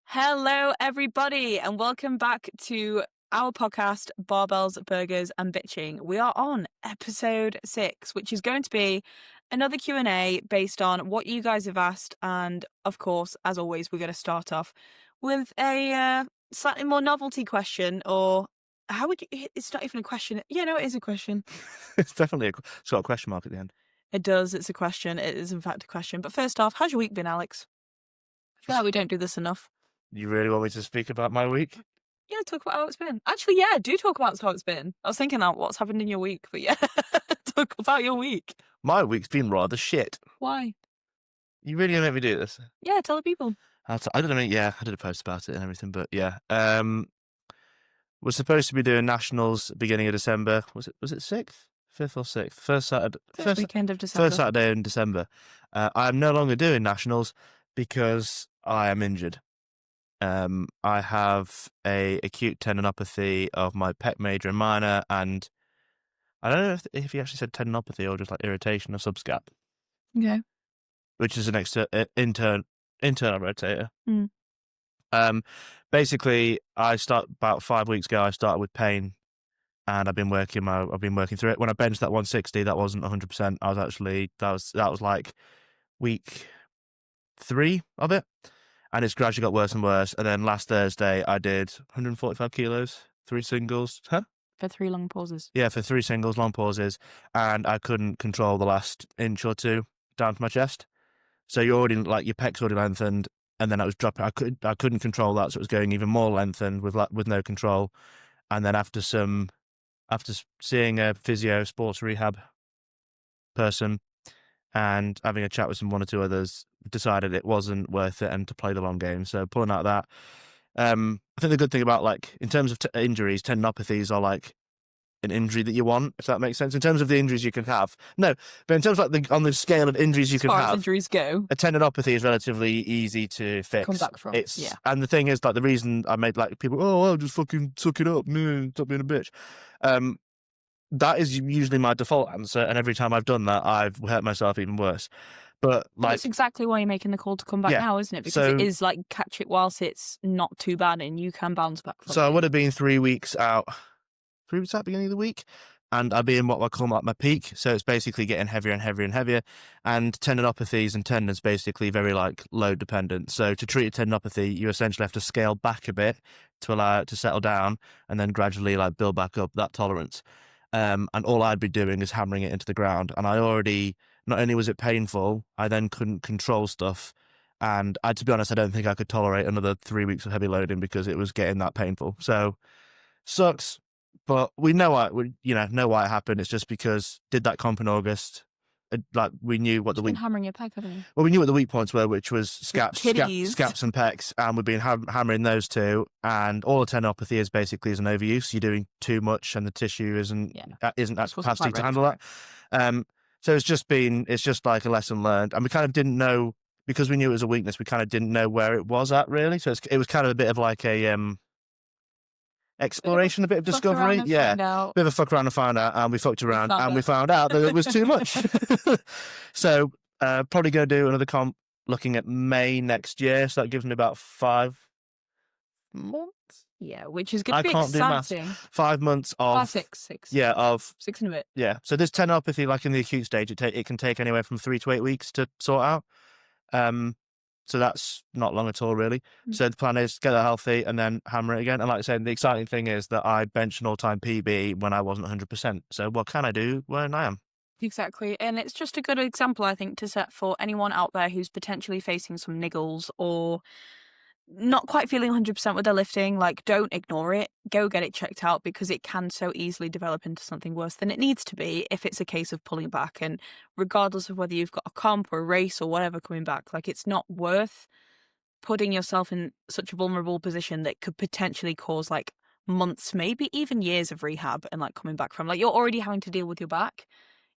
Hello, everybody, and welcome back to our podcast, Barbells, Burgers, and Bitching. We are on episode 6, which is going to be another Q&A based on what you guys have asked. And of course, as always, we're going to start off with a slightly more novelty question, or how would you? It's not even a question. Yeah, no, it is a question. It's definitely it's got a question mark at the end. It does. It's a question. It is, in fact, a question. But first off, how's your week been, Alex? I feel like we don't do this enough. You really want me to speak about my week? Yeah, talk about how it's been. Actually, yeah, do talk about how it's been. I was thinking that what's happened in your week, but yeah, talk about your week. My week's been rather shit. Why? You really gonna make me do this? Yeah, tell the people. I don't know. Yeah, I did a post about it and everything, but yeah. We're supposed to be doing nationals beginning of December. Was it 6th, 5th or 6th? First Saturday. First weekend of December. First Saturday in December. I am no longer doing nationals because I am injured. I have a acute tendinopathy of my pec major and minor, and I don't know if he actually said tendinopathy or just like irritation of subscap, Okay. which is an internal rotator. Mm. Basically, about 5 weeks ago. I started with pain, and I've been working through it. When I benched that 160, that wasn't 100%. I was actually that was like week 3 of it, and it's gradually got worse and worse. And then last Thursday, I did 145 kilos, 3 singles. Huh? For 3 long pauses. Yeah, for 3 singles, long pauses, and I couldn't control the last inch or 2 down to my chest. So you're already like your pec's already lengthened, and then I was dropping. I couldn't control that, so it was going even more lengthened with no control. And then after seeing a physio, sports rehab person, and having a chat with one or two others, decided it wasn't worth it and to play the long game. So pulling out of that. I think the good thing about, like, in terms of injuries, tendinopathies are like an injury that you want, if that makes sense. In terms of the injuries you can have, no, but in terms of like on the scale of injuries you As can far as have, injuries go, a tendinopathy is relatively easy to fix. come back from. It's Yeah. And the thing is, like, the reason I made, like, people, oh, well, just fucking suck it up, stop being a bitch. That is usually my default answer, and every time I've done that, I've hurt myself even worse. But Well, like, that's exactly why you're making the call to come back yeah, now, isn't it? Because so it is like catch it whilst it's not too bad and you can bounce back from so I it. would have been 3 weeks out, beginning of the week, and I'd be in what I call like my peak. So it's basically getting heavier and heavier and heavier. And tendinopathies and tendons basically very like load dependent. So to treat a tendinopathy, you essentially have to scale back a bit to allow it to settle down, and then gradually like build back up that tolerance. And all I'd be doing is hammering it into the ground. And I already, not only was it painful, I then couldn't control stuff. And to be honest, I don't think I could tolerate another 3 weeks of heavy loading because it was getting that painful. So sucks, but we know why. Know why it happened. It's just because did that comp in August. Like, we knew what You've been hammering your pec, haven't you? well, we knew what the weak points were, which was scaps and pecs, and we've been hammering those two. And all the tendinopathy is basically is an overuse. You're doing too much, and the tissue isn't at capacity to handle that. So it's just like a lesson learned, and we kind of didn't know, because we knew it was a weakness. We kind of didn't know where it was at, really. So it was kind of a bit of like a exploration, a bit of discovery. Yeah, bit of a fuck around and find out, and we fucked around and we found out that it was too much. So probably going to do another comp looking at May next year, so that gives me about 5 months. Yeah, which is going to be exciting. 5 months of 6. Yeah, of 6 and a bit. Yeah, so this tendinopathy, like in the acute stage, it can take anywhere from 3 to 8 weeks to sort out. So that's not long at all, really. So the plan is get that healthy and then hammer it again. And like I said, the exciting thing is that I benched an all-time PB when I wasn't 100%. So what can I do when I am? Exactly. And it's just a good example, I think, to set for anyone out there who's potentially facing some niggles or not quite feeling 100% with their lifting. Like, don't ignore it. Go get it checked out, because it can so easily develop into something worse than it needs to be if it's a case of pulling back. And regardless of whether you've got a comp or a race or whatever coming back, like, it's not worth putting yourself in such a vulnerable position that could potentially cause like months, maybe even years of rehab and like coming back from. Like, you're already having to deal with your back.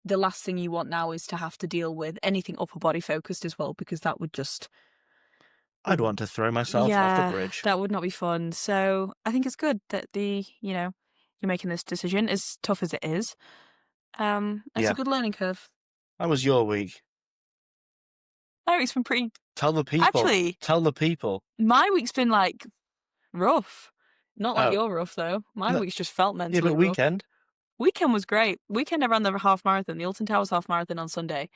The last thing you want now is to have to deal with anything upper body focused as well, because that would just... I'd want to throw myself off the bridge. That would not be fun. So I think it's good that you're making this decision, as tough as it is. It's a good learning curve. How was your week? My week's been pretty Tell the people. Actually, Tell the people. my week's been like rough. Not like Oh, your rough though. My no, week's just felt yeah, mentally but rough. weekend. Weekend was great. Weekend I ran the half marathon, the Alton Towers half marathon on Sunday.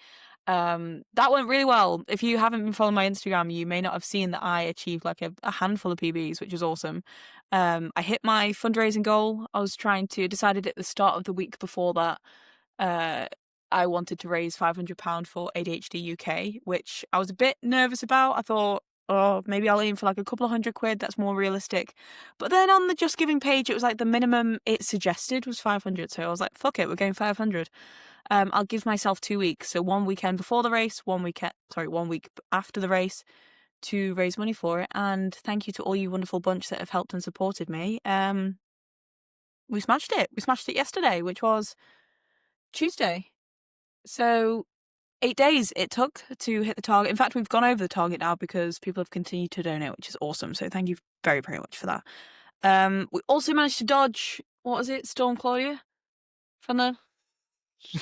That went really well. If you haven't been following my Instagram, you may not have seen that I achieved like a handful of PBs, which is awesome. I hit my fundraising goal. I was trying to decided at the start of the week before that, uh, I wanted to raise £500 for ADHD UK, which I was a bit nervous about. I thought, oh, maybe I'll aim for like a couple of £100. That's more realistic. But then on the Just Giving page, it was like the minimum it suggested was 500. So I was like, fuck it, we're going 500. I'll give myself 2 weeks. So one weekend before the race, 1 week after the race to raise money for it. And thank you to all you wonderful bunch that have helped and supported me. We smashed it. We smashed it yesterday, which was Tuesday. So 8 days it took to hit the target. In fact, we've gone over the target now because people have continued to donate, which is awesome. So thank you very, very much for that. We also managed to dodge, what was it, Storm Claudia? From the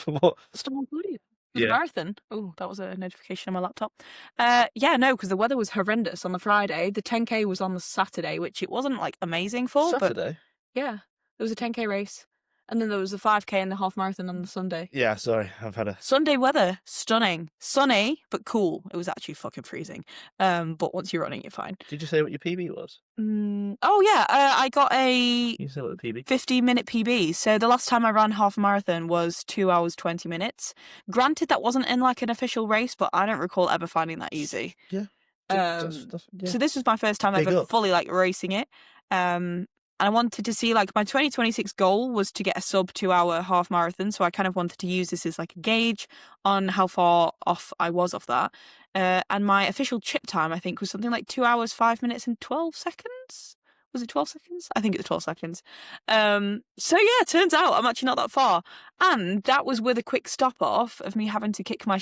What? Storm Claudia. For the Yeah. marathon. Oh, that was a notification on my laptop. Yeah, no, because the weather was horrendous on the Friday. The 10K was on the Saturday, which it wasn't like amazing for, but Saturday. yeah, there was a 10K race. And then there was a 5K and the half marathon on the Sunday. Yeah, sorry, I've had a. Sunday weather, stunning. Sunny, but cool. It was actually fucking freezing. But once you're running, you're fine. Did you say what your PB was? Oh, yeah, I got a You say what the PB? 50-minute PB. So the last time I ran half a marathon was 2 hours, 20 minutes. Granted, that wasn't in like an official race, but I don't recall ever finding that easy. Yeah. Yeah. Yeah. So this was my first time Big ever up. fully like racing it. And I wanted to see like my 2026 goal was to get a sub 2 hour half marathon. So I kind of wanted to use this as like a gauge on how far off I was off that. And my official chip time, I think, was something like 2 hours, 5 minutes and 12 seconds. Was it 12 seconds? I think it was 12 seconds. So yeah, turns out I'm actually not that far. And that was with a quick stop off of me having to kick my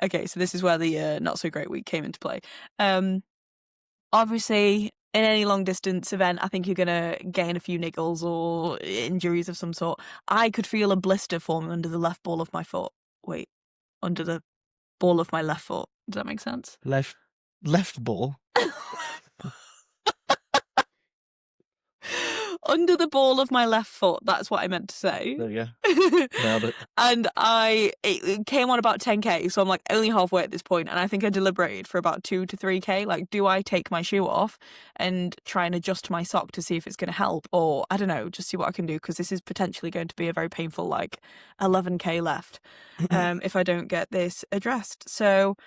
Okay, so this is where the not so great week came into play. Obviously, in any long distance event, I think you're gonna gain a few niggles or injuries of some sort. I could feel a blister forming under the left ball of my foot. Wait, under the ball of my left foot. Does that make sense? Left ball. Under the ball of my left foot. That's what I meant to say. There you go. Nailed it. And it came on about 10K, so I'm like only halfway at this point, and I think I deliberated for about 2 to 3K. Like, do I take my shoe off and try and adjust my sock to see if it's going to help, or I don't know, just see what I can do, because this is potentially going to be a very painful like 11K left if I don't get this addressed. So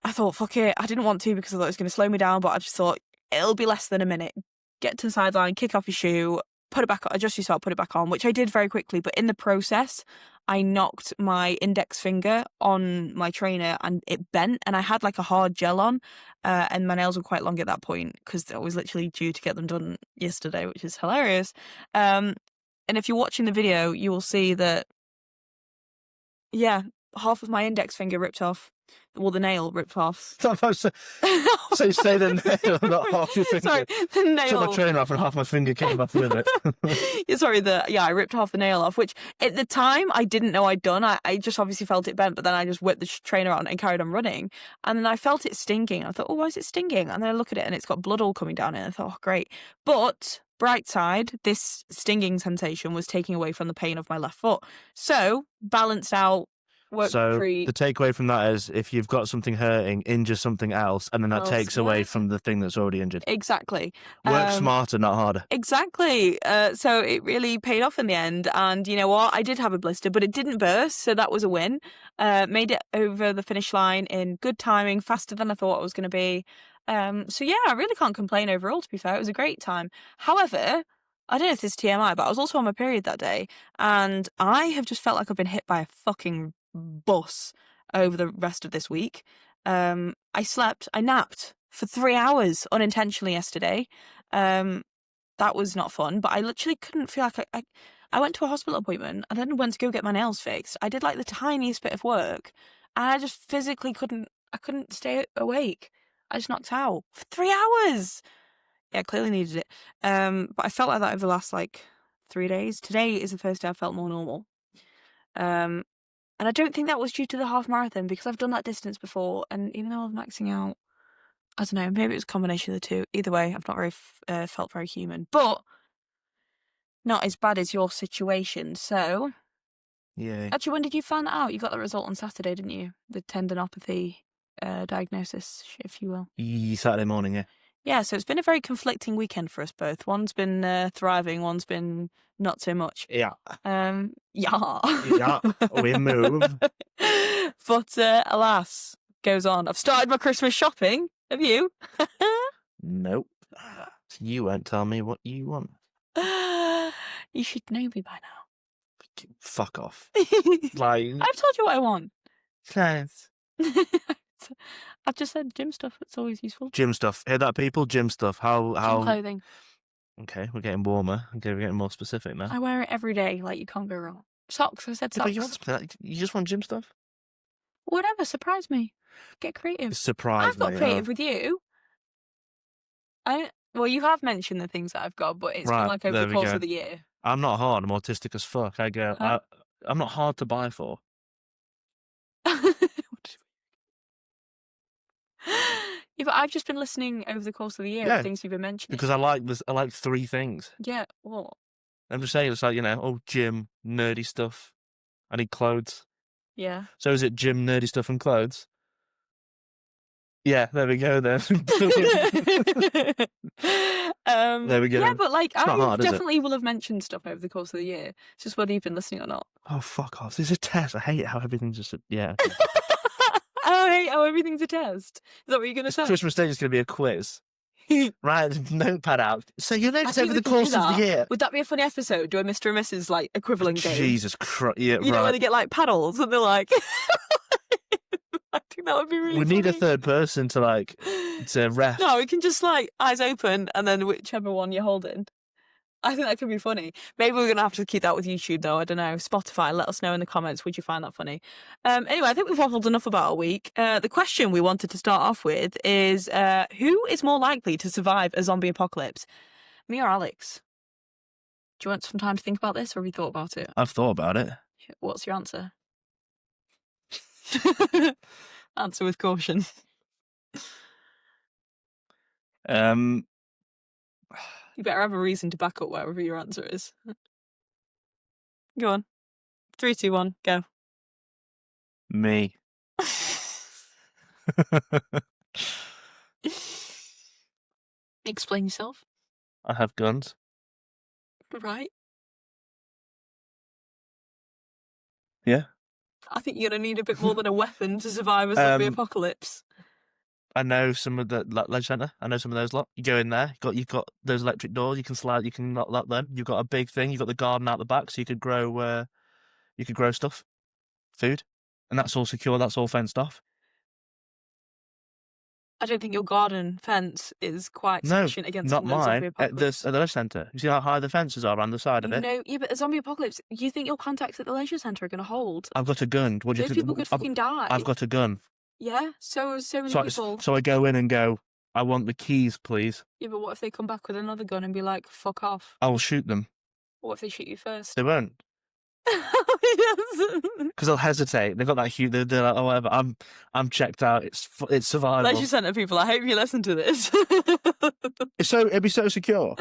I thought, fuck it. I didn't want to because I thought it was going to slow me down, but I just thought it'll be less than a minute. Get to the sideline, kick off your shoe, put it back on, adjust your sock, put it back on, which I did very quickly. But in the process, I knocked my index finger on my trainer and it bent, and I had like a hard gel on, and my nails were quite long at that point because I was literally due to get them done yesterday, which is hilarious. And if you're watching the video, you will see that, yeah, half of my index finger ripped off. Well, the nail ripped off. So you say the nail, not half your finger. Sorry, the nail. Took my trainer off and half my finger came off with it. Yeah, sorry, I ripped half the nail off, which at the time I didn't know I'd done. I just obviously felt it bent, but then I just whipped the trainer on and carried on running. And then I felt it stinging. I thought, oh, why is it stinging? And then I look at it and it's got blood all coming down it. And I thought, oh, great. But bright side, this stinging sensation was taking away from the pain of my left foot. So balanced out. So the takeaway from that is if you've got something hurting, injure something else, and then that takes away from the thing that's already injured. Exactly. Work smarter, not harder. Exactly. So it really paid off in the end. And you know what? I did have a blister, but it didn't burst. So that was a win. Made it over the finish line in good timing, faster than I thought it was going to be. So yeah, I really can't complain overall, to be fair. It was a great time. However, I don't know if this is TMI, but I was also on my period that day. And I have just felt like I've been hit by a fucking bus over the rest of this week. I napped for 3 hours unintentionally yesterday. That was not fun, but I literally couldn't feel like I went to a hospital appointment and then went to go get my nails fixed. I did like the tiniest bit of work and I just physically I couldn't stay awake. I just knocked out for 3 hours. Yeah, clearly needed it. But I felt like that over the last like 3 days. Today is the first day I felt more normal. And I don't think that was due to the half marathon because I've done that distance before, and even though I was maxing out, I don't know, maybe it was a combination of the two. Either way, I've not very felt very human, but not as bad as your situation. So, Yeah. actually, when did you find that out? You got the result on Saturday, didn't you? The tendinopathy diagnosis, if you will. Saturday morning, yeah. Yeah, so it's been a very conflicting weekend for us both. One's been thriving, one's been not so much. Yeah. Yeah. Yeah, we move. But alas, goes on. I've started my Christmas shopping. Have you? Nope. You won't tell me what you want. You should know me by now. Fuck off. Like, I've told you what I want. nice. I've just said gym stuff. It's always useful. Gym stuff. Hear that, people? Gym stuff. Gym clothing. Okay, we're getting warmer. Okay, we're getting more specific now. I wear it every day. Like, you can't go wrong. Socks. I said Yeah, socks. but you just want gym stuff? Whatever. Surprise me. Get creative. Surprise I've got me, creative with you. Well, you have mentioned the things that I've got, but it's been like over the course of the year. I'm not hard. I'm autistic as fuck. Huh? I'm not hard to buy for. Yeah, but I've just been listening over the course of the year Yeah, of things you've been mentioning. because I like 3 things. Yeah, what? I'm just saying, it's like, gym, nerdy stuff. I need clothes. Yeah. So is it gym, nerdy stuff, and clothes? Yeah, there we go then. There we go. Yeah, but like, It's not hard, is it? definitely will have mentioned stuff over the course of the year. It's just whether you've been listening or not. Oh, fuck off. This is a test. I hate how everything's just yeah. I hate how everything's a test. Is that what you're going to say? Christmas Day is going to be a quiz. Right, notepad out. So you notice over the we can course do of the that. year. Would that be a funny episode? Do a Mr. and Mrs. like equivalent game? Jesus Christ! Yeah, You know where they get like paddles and they're like. I think that would be really. We need a third person to ref. No, we can just like eyes open and then whichever one you're holding. I think that could be funny. Maybe we're gonna have to keep that with YouTube though. I don't know. Spotify, let us know in the comments. Would you find that funny? Anyway, I think we've waffled enough about a week. The question we wanted to start off with is who is more likely to survive a zombie apocalypse? Me or Alex? Do you want some time to think about this, or have you thought about it? I've thought about it. What's your answer? Answer with caution. You better have a reason to back up whatever your answer is. Go on. 3, 2, 1, go. Me. Explain yourself. I have guns. Right. Yeah. I think you're going to need a bit more than a weapon to survive a zombie apocalypse. I know some of the leisure centre. I know some of those lot. You go in there. You've got those electric doors. You can slide. You can lock them. You've got a big thing. You've got the garden out the back, so you could grow. You could grow stuff, food, and that's all secure. That's all fenced off. I don't think your garden fence is quite sufficient against not the mine. zombie apocalypse. At the leisure centre. You see how high the fences are around the side of it? No, yeah, but a zombie apocalypse, you think your contacts at the leisure centre are going to hold? I've got a gun. What do you Those think? people could fucking die. I've got a gun. Yeah, so many people. So I go in and go, I want the keys, please. Yeah, but what if they come back with another gun and be like, fuck off? I will shoot them. What if they shoot you first? They won't. Because they'll hesitate. They've got that huge. They're like, oh, whatever. I'm checked out. It's survival. Leisure centre people, I hope you listen to this. It'd be so secure.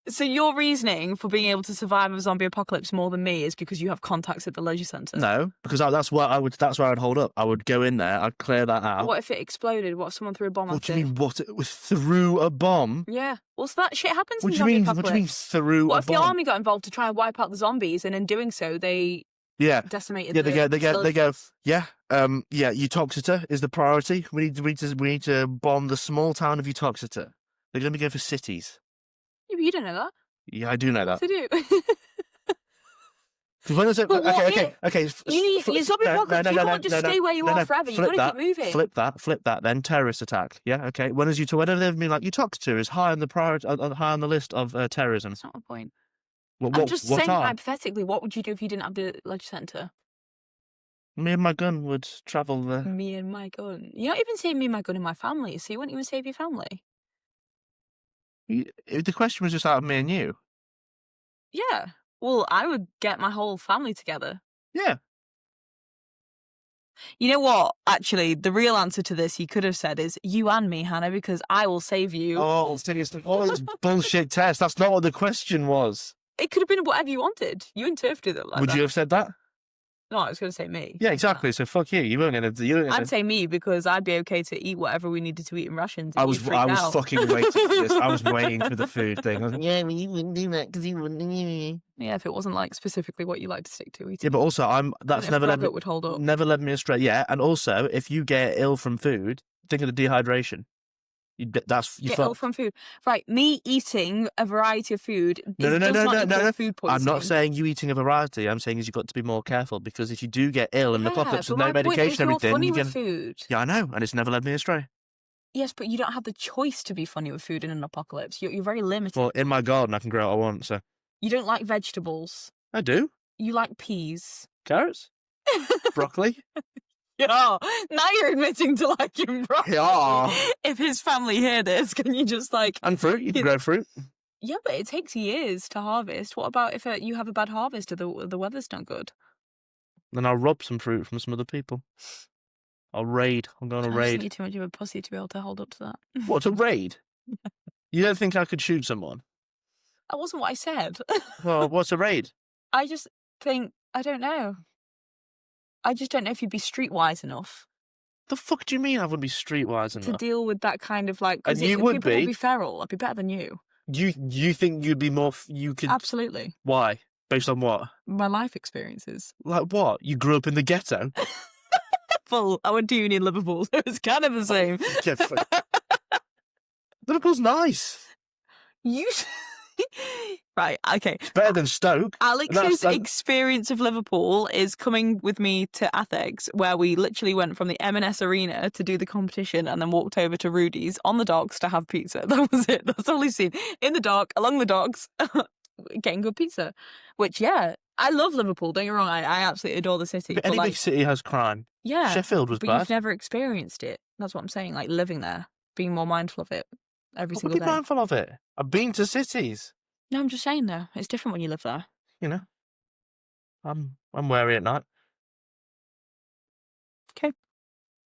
So your reasoning for being able to survive a zombie apocalypse more than me is because you have contacts at the leisure centre? No, because that's where I'd hold up. I would go in there. I'd clear that out. What if it exploded? What if someone threw a bomb at it? What do you mean? What threw a bomb? Yeah. Well, so that shit happens in What do zombie you mean? apocalypse. What do you mean threw a bomb? What if the army got involved to try and wipe out the zombies, and in doing so, they decimated? Yeah, they go. Yeah, Utoxeter is the priority. We need to bomb the small town of Utoxeter. They're going to be going for cities. Yeah, but you don't know that. Yeah, I do know that. They do. Okay. You zombie apocalypse. You can't just stay where you are forever. You've got to keep moving. Flip that. Then terrorist attack. Yeah, okay. Whenever they've been like Utoxeter is high on the high on the list of terrorism. That's not the point. I'm just saying hypothetically, what would you do if you didn't have the leisure centre? Me and my gun would travel there. Me and my gun. You're not even saying me and my gun in my family, so you wouldn't even save your family. The question was just out of me and you. Yeah. Well, I would get my whole family together. Yeah. You know what? Actually, the real answer to this, he could have said, is you and me, Hannah, because I will save you. Oh, seriously. Oh, it's bullshit test. That's not what the question was. It could have been whatever you wanted. You interpreted it like Would that. you have said that? No, I was going to say me. Yeah, exactly. So fuck you. You weren't gonna. I'd say me because I'd be okay to eat whatever we needed to eat in rations. I was fucking waiting for this. I was waiting for the food thing. I was like, yeah, but you wouldn't do that because you wouldn't. Yeah, if it wasn't like specifically what you like to stick to eating. Yeah, but also that's never led me. Would hold up. Never led me astray. Yeah, and also if you get ill from food, think of the dehydration. You get ill from food. Right, me eating a variety of food. No. Food poisoning. I'm not saying you eating a variety. I'm saying you've got to be more careful because if you do get ill in the apocalypse with no medication, everything, you get food. Yeah, I know, and it's never led me astray. Yes, but you don't have the choice to be funny with food in an apocalypse. You're very limited. Well, in my garden, I can grow what I want. So you don't like vegetables. I do. You like peas, carrots, broccoli. Yeah, now you're admitting to liking broccoli. Yeah. If his family hear this, can you just like... And fruit, you can grow fruit. Yeah, but it takes years to harvest. What about if you have a bad harvest or the weather's not good? Then I'll rob some fruit from some other people. I'll raid. I'm going to raid. I just need too much of a pussy to be able to hold up to that. What, a raid? You don't think I could shoot someone? That wasn't what I said. Well, what's a raid? I just think... I don't know. I just don't know if you'd be streetwise enough. The fuck do you mean I wouldn't be streetwise enough? To deal with that kind of like... And you would be. People would be feral. I'd be better than you. You think you'd be more... You could... Absolutely. Why? Based on what? My life experiences. Like what? You grew up in the ghetto? Well, I went to uni in Liverpool, so it's kind of the same. Liverpool's nice. You... Right, okay. It's better than Stoke. Alex's experience of Liverpool is coming with me to Athex, where we literally went from the M&S Arena to do the competition and then walked over to Rudy's on the docks to have pizza. That was it. That's all he's seen. In the dock, along the docks, getting good pizza. Which, yeah, I love Liverpool. Don't get me wrong. I absolutely adore the city. But any big city has crime. Yeah. Sheffield was bad. But you've never experienced it. That's what I'm saying. Like, living there, being more mindful of it every single day. Be mindful of it. I've been to cities. No, I'm just saying though, it's different when you live there. You know, I'm wary at night. Okay.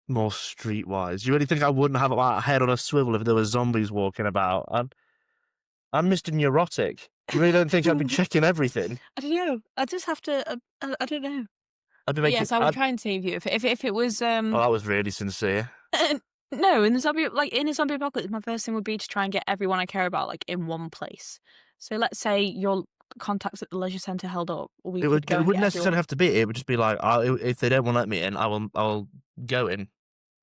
More streetwise. You really think I wouldn't have my head on a swivel if there were zombies walking about? I'm Mr. Neurotic. You really don't think I'd be checking everything? I don't know. I just have to. I don't know. I'd be making. Yes, I would try and save you if it was. Well, that was really sincere. No, in a zombie apocalypse, my first thing would be to try and get everyone I care about like in one place. So let's say your contacts at the leisure centre held up. It wouldn't necessarily have to be. It would just be like, if they don't want to let me in, I'll go in.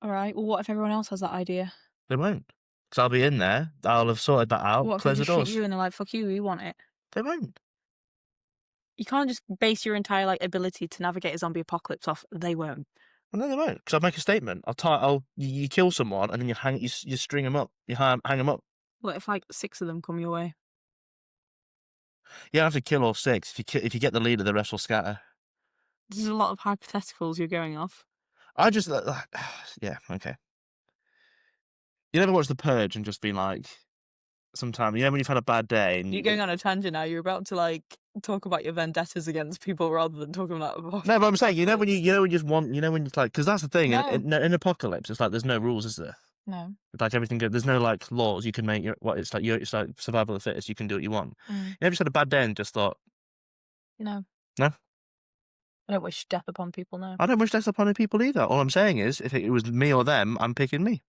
All right. Well, what if everyone else has that idea? They won't, because I'll be in there. I'll have sorted that out. What close if the they doors. shoot you and they're like, "Fuck you, you want it"? They won't. You can't just base your entire like ability to navigate a zombie apocalypse off. They won't. Well, no, they won't. Because I'll make a statement. You kill someone and then you string them up. You hang them up. What if like 6 of them come your way? You don't have to kill all 6. If you get the leader, the rest will scatter. There's a lot of hypotheticals you're going off. I just yeah, okay. You never watched The Purge and just been like, sometime, when you've had a bad day and you're going on a tangent now. You're about to like talk about your vendettas against people rather than talking about. No, but I'm saying, when you just want, when you're like, because that's the thing. No. In apocalypse, it's like there's no rules, is there? No. It's like everything good. There's no like laws. You can make it's like survival of the fittest. You can do what you want. You never just had a bad day and just thought, no. No. I don't wish death upon people. No. I don't wish death upon people either. All I'm saying is, if it was me or them, I'm picking me.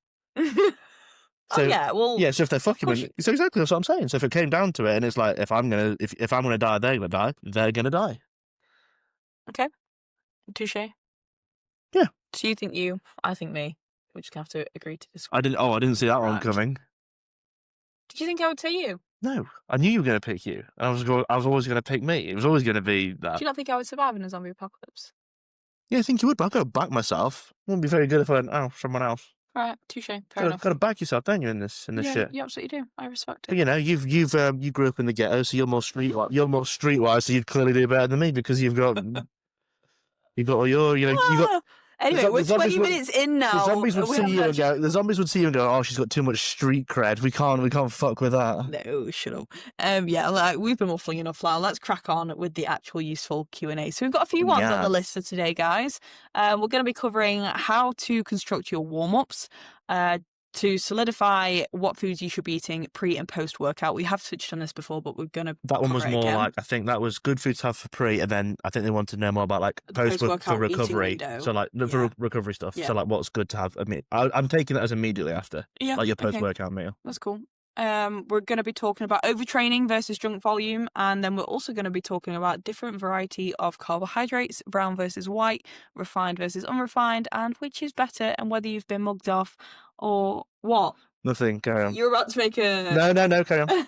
So, yeah, well, yeah. So if they're fucking with me, so exactly that's what I'm saying. So if it came down to it, and it's like if I'm gonna die, they're gonna die. They're gonna die. Okay, touche. Yeah. So you think you, I think me. We just have to agree to this. I didn't see that one coming. Did you think I would say you? No, I knew you were gonna pick you. I was always gonna pick me. It was always gonna be that. Do you not think I would survive in a zombie apocalypse? Yeah, I think you would, but I've got to back myself. It wouldn't be very good if I went, someone else. All right, touche. Fair enough. Got to back yourself, don't you, in this shit? You absolutely do. I respect it. But, you grew up in the ghetto, so you're more streetwise. So you'd clearly do better than me because you've got all your, you got. Anyway, we're 20 minutes in now. The zombies would We see haven't you and actually- go. The zombies would see you and go, "Oh, she's got too much street cred. We can't fuck with that." No, shut up. Yeah, like, we've been waffling enough now. Let's crack on with the actual useful Q&A. So we've got a few ones on the list for today, guys. We're going to be covering how to construct your warm-ups, to solidify what foods you should be eating pre and post workout. We have touched on this before, but we're going to That one was cover it more again. like, I think that was good food to have for pre, and then I think they wanted to know more about like post for post-workout eating recovery. window. So like for Yeah. recovery stuff. Yeah. So like what's good to have. I mean, I'm taking that as immediately after, Yeah, like your okay. post workout meal. That's cool. We're going to be talking about overtraining versus junk volume, and then we're also going to be talking about different variety of carbohydrates, brown versus white, refined versus unrefined, and which is better, and whether you've been mugged off or what. Nothing. Carry on. You're about to make a... No. Carry on.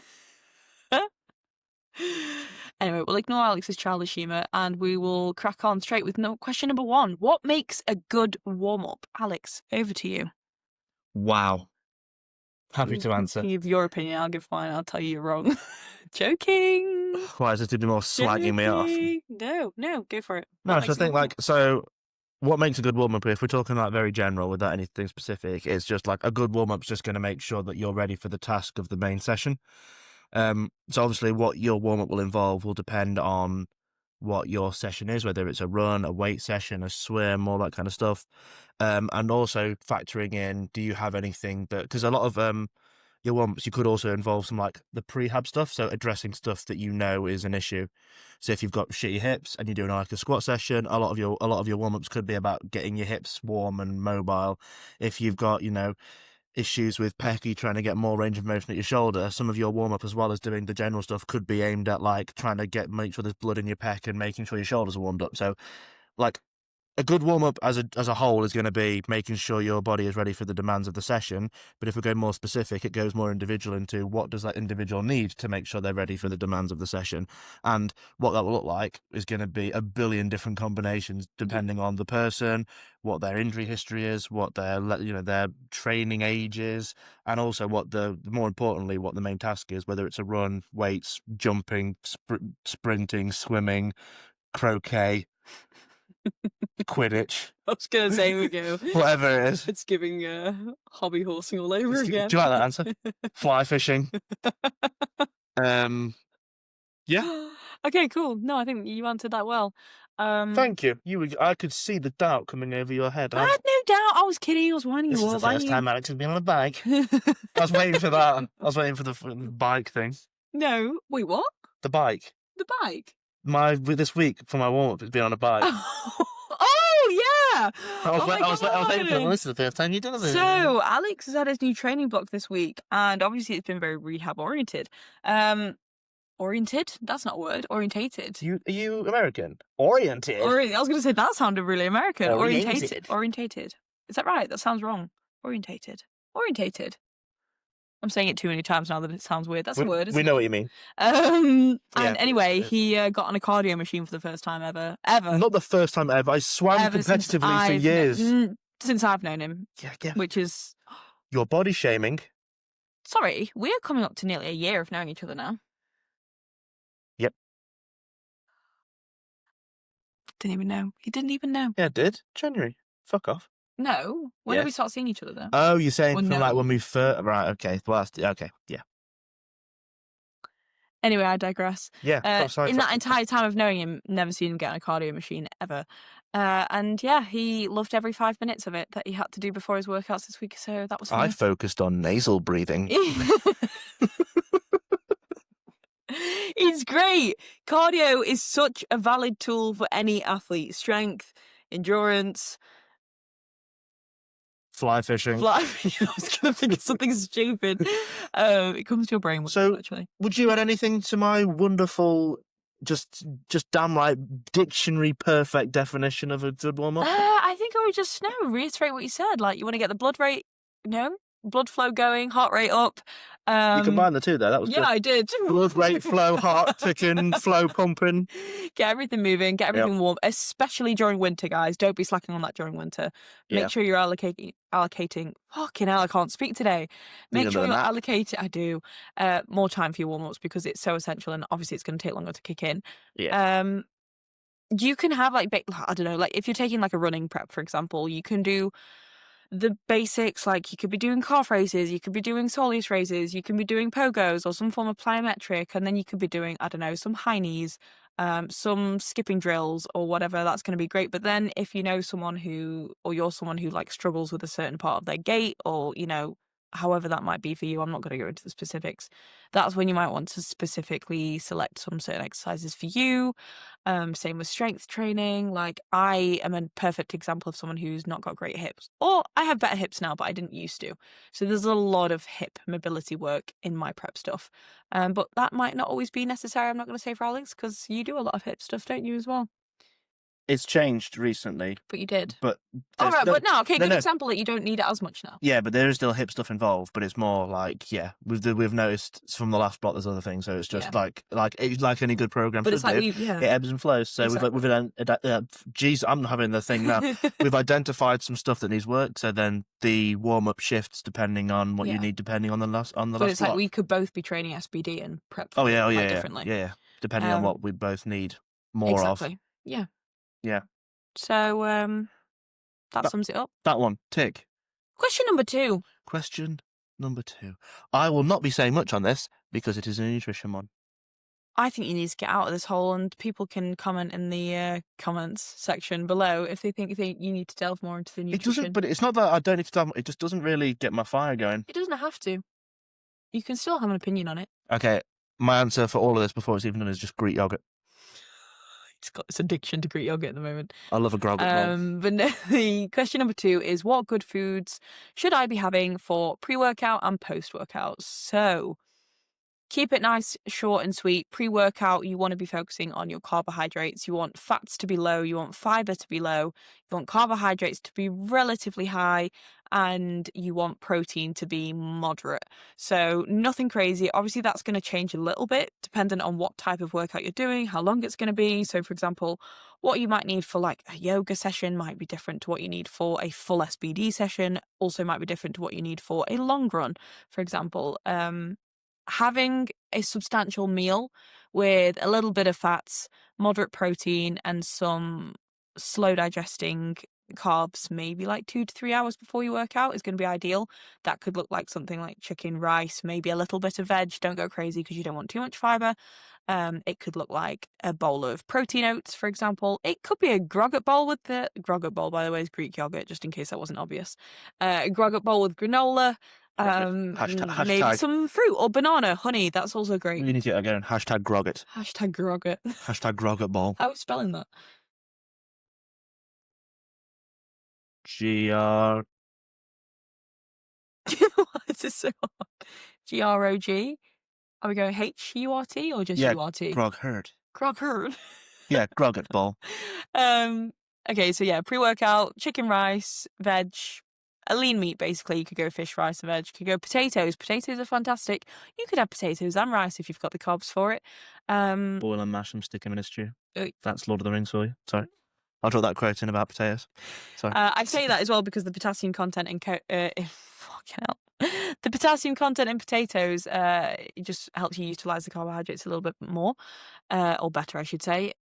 Anyway, we'll ignore Alex's childish humour, and we will crack on straight with question number 1. What makes a good warm-up? Alex, over to you. Wow. Happy to answer. You give your opinion, I'll give mine, I'll tell you you're wrong. Joking! Why is this to be more slagging me off? No, go for it. No, so I think like, so what makes a good warm-up, if we're talking like very general without anything specific, is just like a good warm-up's just going to make sure that you're ready for the task of the main session. So obviously what your warm-up will involve will depend on what your session is, whether it's a run, a weight session, a swim, all that kind of stuff. And also factoring in, do you have anything that, because a lot of your warm-ups, you could also involve some like the prehab stuff, so addressing stuff that you know is an issue. So if you've got shitty hips and you're doing like a squat session, a lot of your warm-ups could be about getting your hips warm and mobile. If you've got, you know, issues with pec, trying to get more range of motion at your shoulder, some of your warm-up, as well as doing the general stuff, could be aimed at like trying to make sure there's blood in your pec and making sure your shoulders are warmed up. So like a good warm-up as a whole is going to be making sure your body is ready for the demands of the session. But if we go more specific, it goes more individual into what does that individual need to make sure they're ready for the demands of the session. And what that will look like is going to be a billion different combinations depending on the person, what their injury history is, what their training age is, and also what more importantly, what the main task is, whether it's a run, weights, jumping, sprinting, swimming, croquet, Quidditch. I was going to say, we go. Whatever it is. It's giving hobby horsing all over again. Do you like that answer? Fly fishing. Yeah. Okay, cool. No, I think you answered that well. Thank you. I could see the doubt coming over your head. I had no doubt. I was kidding. I was winding This you is up. the first time Alex has been on a bike. I was waiting for that. I was waiting for the bike thing. No. Wait, what? The bike. The bike? This week for my warm-up has been on a bike. Oh, yeah! I was waiting for this is the first time you've done this. So, Alex has had his new training block this week, and obviously it's been very rehab-oriented. Oriented? That's not a word. Orientated. Are you American? Oriented? I was going to say, that sounded really American. Orientated. Orientated. Is that right? That sounds wrong. Orientated. I'm saying it too many times now that it sounds weird. That's a word, isn't we know what you mean. And anyway, he got on a cardio machine for the first time ever. Not the first time ever. I swam competitively for years. Since I've known him. Yeah. Which is... You're body shaming. Sorry, we're coming up to nearly a year of knowing each other now. Yep. Didn't even know. He didn't even know. Yeah, I did. January. Fuck off. No. When did we start seeing each other then? Oh, you're saying from no. like when we first... Right, okay. Well, okay, yeah. Anyway, I digress. Yeah. In that entire time of knowing him, never seen him get on a cardio machine ever. And yeah, he loved every 5 minutes of it that he had to do before his workouts this week, so that was fun. I focused on nasal breathing. It's great. Cardio is such a valid tool for any athlete. Strength, endurance... Fly fishing. I was going to think of something stupid. It comes to your brain. Actually. Would you add anything to my wonderful, just damn right dictionary perfect definition of a good warm-up? I think I would just reiterate what you said. Like, you want to get the blood flow going, heart rate up. You combined the two there. That was good. I did. Blood rate, flow, heart ticking, flow pumping. Get everything moving, get everything warm, especially during winter, guys. Don't be slacking on that during winter. Make sure you're allocating. Fucking hell, I can't speak today. Make sure you're allocating. I do more time for your warm-ups because it's so essential, and obviously it's going to take longer to kick in. Yeah. You can have, like, I don't know, like, if you're taking, like, a running prep, for example, you can do the basics, like, you could be doing calf raises, you could be doing soleus raises, you can be doing pogos or some form of plyometric, and then you could be doing, I don't know, some high knees, some skipping drills or whatever. That's gonna be great. But then if you know someone who or you're someone who, like, struggles with a certain part of their gait or, however that might be for you, I'm not gonna go into the specifics. That's when you might want to specifically select some certain exercises for you. Same with strength training. Like, I am a perfect example of someone who's not got great hips, or I have better hips now, but I didn't used to. So there's a lot of hip mobility work in my prep stuff. But that might not always be necessary. I'm not going to say for Alex because you do a lot of hip stuff, don't you, as well? It's changed recently, But you did. but All there's right, but no, okay, no, good no. example that you don't need it as much now. Yeah, but there is still hip stuff involved, but it's more like, yeah, we've noticed from the last block there's other things, so it's Yeah. just like any good program But should it's like do. yeah, It ebbs and flows. So geez, I'm having the thing now. We've identified some stuff that needs work, so then the warm up shifts depending on what you yeah. need, depending on the But last it's like block. we could both be training SBD and prep Oh yeah, quite yeah, differently. yeah, depending on Um, what we both need more of. exactly. Yeah. Yeah, So that that sums it up. that one tick. Question number 2. Question number 2. I will not be saying much on this because it is a nutrition one. I think you need to get out of this hole, and people can comment in the comments section below if they think you need to delve more into the It doesn't, nutrition. but it's not that I don't need to tell. It just doesn't really get my fire going. It doesn't have to. You can still have an opinion on it. Okay, my answer for all of this before it's even done is just Greek yogurt. He's got this addiction to Greek yogurt at the moment. I love a grogurt bowl. But no, the question number 2 is what good foods should I be having for pre-workout and post-workout? So keep it nice, short and sweet. Pre-workout, you want to be focusing on your carbohydrates. You want fats to be low, you want fiber to be low, you want carbohydrates to be relatively high, and you want protein to be moderate. So nothing crazy. Obviously, that's going to change a little bit depending on what type of workout you're doing, how long it's going to be. So, for example, what you might need for like a yoga session might be different to what you need for a full SBD session. Also, might be different to what you need for a long run, for example. Having a substantial meal with a little bit of fats, moderate protein, and some slow digesting carbs, maybe like 2 to 3 hours before you work out, is going to be ideal. That could look like something like chicken, rice, maybe a little bit of veg. Don't go crazy because you don't want too much fiber. It could look like a bowl of protein oats, for example. It could be a grogurt bowl with the grogurt bowl, by the way, is Greek yogurt, just in case that wasn't obvious. A grogurt bowl with granola. Grogurt. Maybe Hashtag. some fruit or banana, honey. That's also great. You need to get again. Hashtag grogurt. Hashtag grogurt. Hashtag grogurt bowl. How are you spelling that? GR. Why is this so hard? GROG? Are we going HURT or just Yeah, URT? grog herd. Grogurt. Yeah, grogurt bowl. Okay, so yeah, pre-workout, chicken, rice, veg, a lean meat basically. You could go fish, rice, and veg. You could go potatoes. Potatoes are fantastic. You could have potatoes and rice if you've got the carbs for it. Boil and mash them, stick them in a stew. Uh, That's Lord of the Rings for you. Sorry. I'll draw that quote in about potatoes. Sorry. I say that as well because the potassium content in fucking hell. The potassium content in potatoes it just helps you utilize the carbohydrates a little bit more, or better, I should say.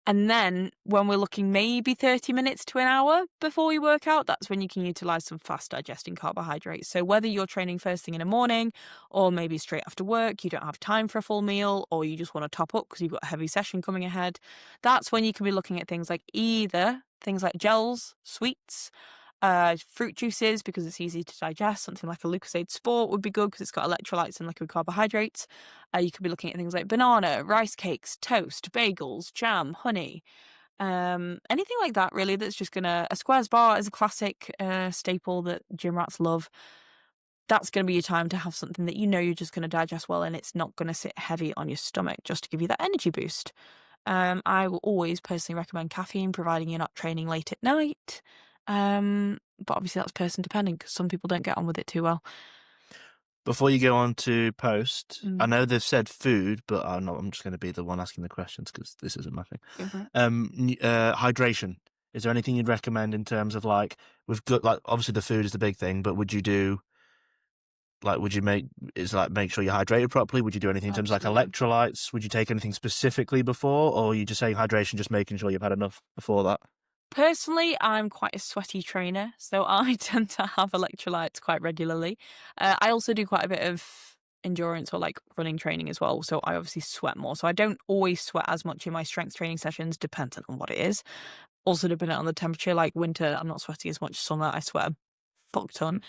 And then when we're looking maybe 30 minutes to an hour before you work out, that's when you can utilize some fast digesting carbohydrates. So whether you're training first thing in the morning or maybe straight after work, you don't have time for a full meal, or you just want to top up because you've got a heavy session coming ahead, that's when you can be looking at things like either things like gels, sweets, fruit juices because it's easy to digest. Something like a Lucozade Sport would be good because it's got electrolytes and liquid carbohydrates. You could be looking at things like banana, rice cakes, toast, bagels, jam, honey, anything like that really that's just gonna. A Squares bar is a classic staple that gym rats love. That's going to be your time to have something that you know you're just going to digest well and it's not going to sit heavy on your stomach just to give you that energy boost. I will always personally recommend caffeine, providing you're not training late at night. But obviously that's person dependent because some people don't get on with it too well. Before you go on to post, I Mm. know they've said food, but I'm just going to be the one asking the questions because this isn't my thing. Go for it. Hydration. Is there anything you'd recommend in terms of like we've got like obviously the food is the big thing, but would you do Like, would you make sure you're hydrated properly? Would you do anything in terms of like Absolutely. electrolytes? Would you take anything specifically before, or are you just saying hydration, just making sure you've had enough before that? Personally, I'm quite a sweaty trainer, so I tend to have electrolytes quite regularly. I also do quite a bit of endurance or like running training as well, so I obviously sweat more. So I don't always sweat as much in my strength training sessions, dependent on what it is. Also dependent on the temperature, like winter, I'm not sweating as much. Summer, I sweat a fuck ton.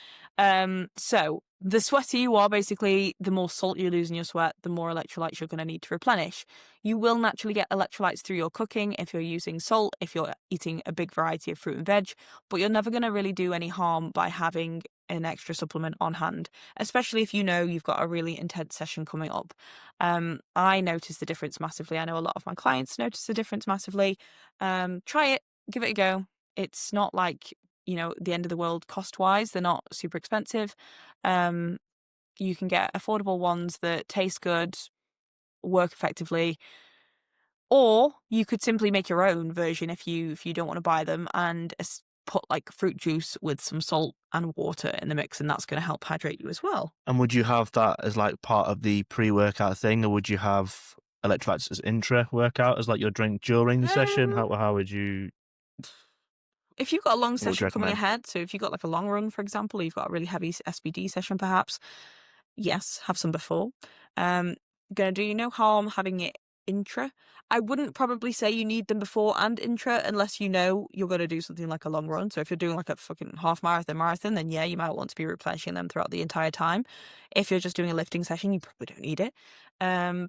So the sweatier you are, basically, the more salt you lose in your sweat, the more electrolytes you're going to need to replenish. You will naturally get electrolytes through your cooking if you're using salt, if you're eating a big variety of fruit and veg, but you're never going to really do any harm by having an extra supplement on hand, especially if you know you've got a really intense session coming up. I notice the difference massively. I know a lot of my clients notice the difference massively. Try it, give it a go. It's not like, the end of the world cost wise. They're not super expensive. Um, you can get affordable ones that taste good, work effectively, or you could simply make your own version if you don't want to buy them and put like fruit juice with some salt and water in the mix, and that's going to help hydrate you as well. And would you have that as like part of the pre-workout thing, or would you have electrolytes as intra-workout as like your drink during the session? Um, How would you if you've got a long what would you session coming recommend? ahead, so if you've got like a long run, for example, or you've got a really heavy SBD session, perhaps, yes, have some before. Um, gonna do you no harm having it intra. I wouldn't probably say you need them before and intra unless you know you're gonna do something like a long run. So if you're doing like a fucking half marathon, then yeah, you might want to be replenishing them throughout the entire time. If you're just doing a lifting session, you probably don't need it.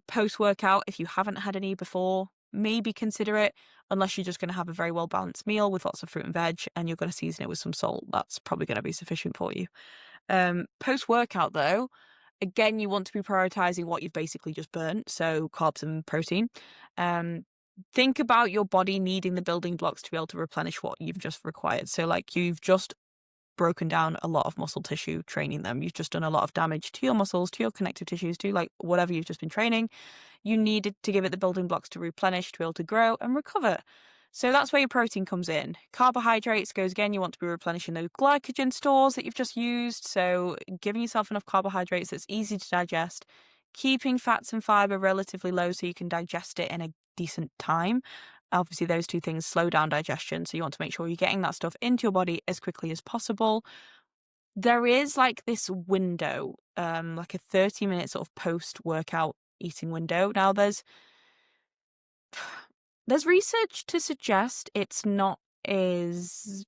Post workout, if you haven't had any before, maybe consider it. Unless you're just going to have a very well balanced meal with lots of fruit and veg and you're going to season it with some salt, that's probably going to be sufficient for you. Post workout, though, again, you want to be prioritizing what you've basically just burnt, so carbs and protein. Um, think about your body needing the building blocks to be able to replenish what you've just required. So, like, you've just broken down a lot of muscle tissue training them. You've just done a lot of damage to your muscles, to your connective tissues, to like whatever you've just been training. You needed to give it the building blocks to replenish, to be able to grow and recover. So that's where your protein comes in. Carbohydrates goes again, you want to be replenishing those glycogen stores that you've just used. So giving yourself enough carbohydrates that's easy to digest, keeping fats and fiber relatively low so you can digest it in a decent time. Obviously, those two things slow down digestion. So you want to make sure you're getting that stuff into your body as quickly as possible. There is like this window, like a 30-minute sort of post-workout eating window. Now there's research to suggest it's not as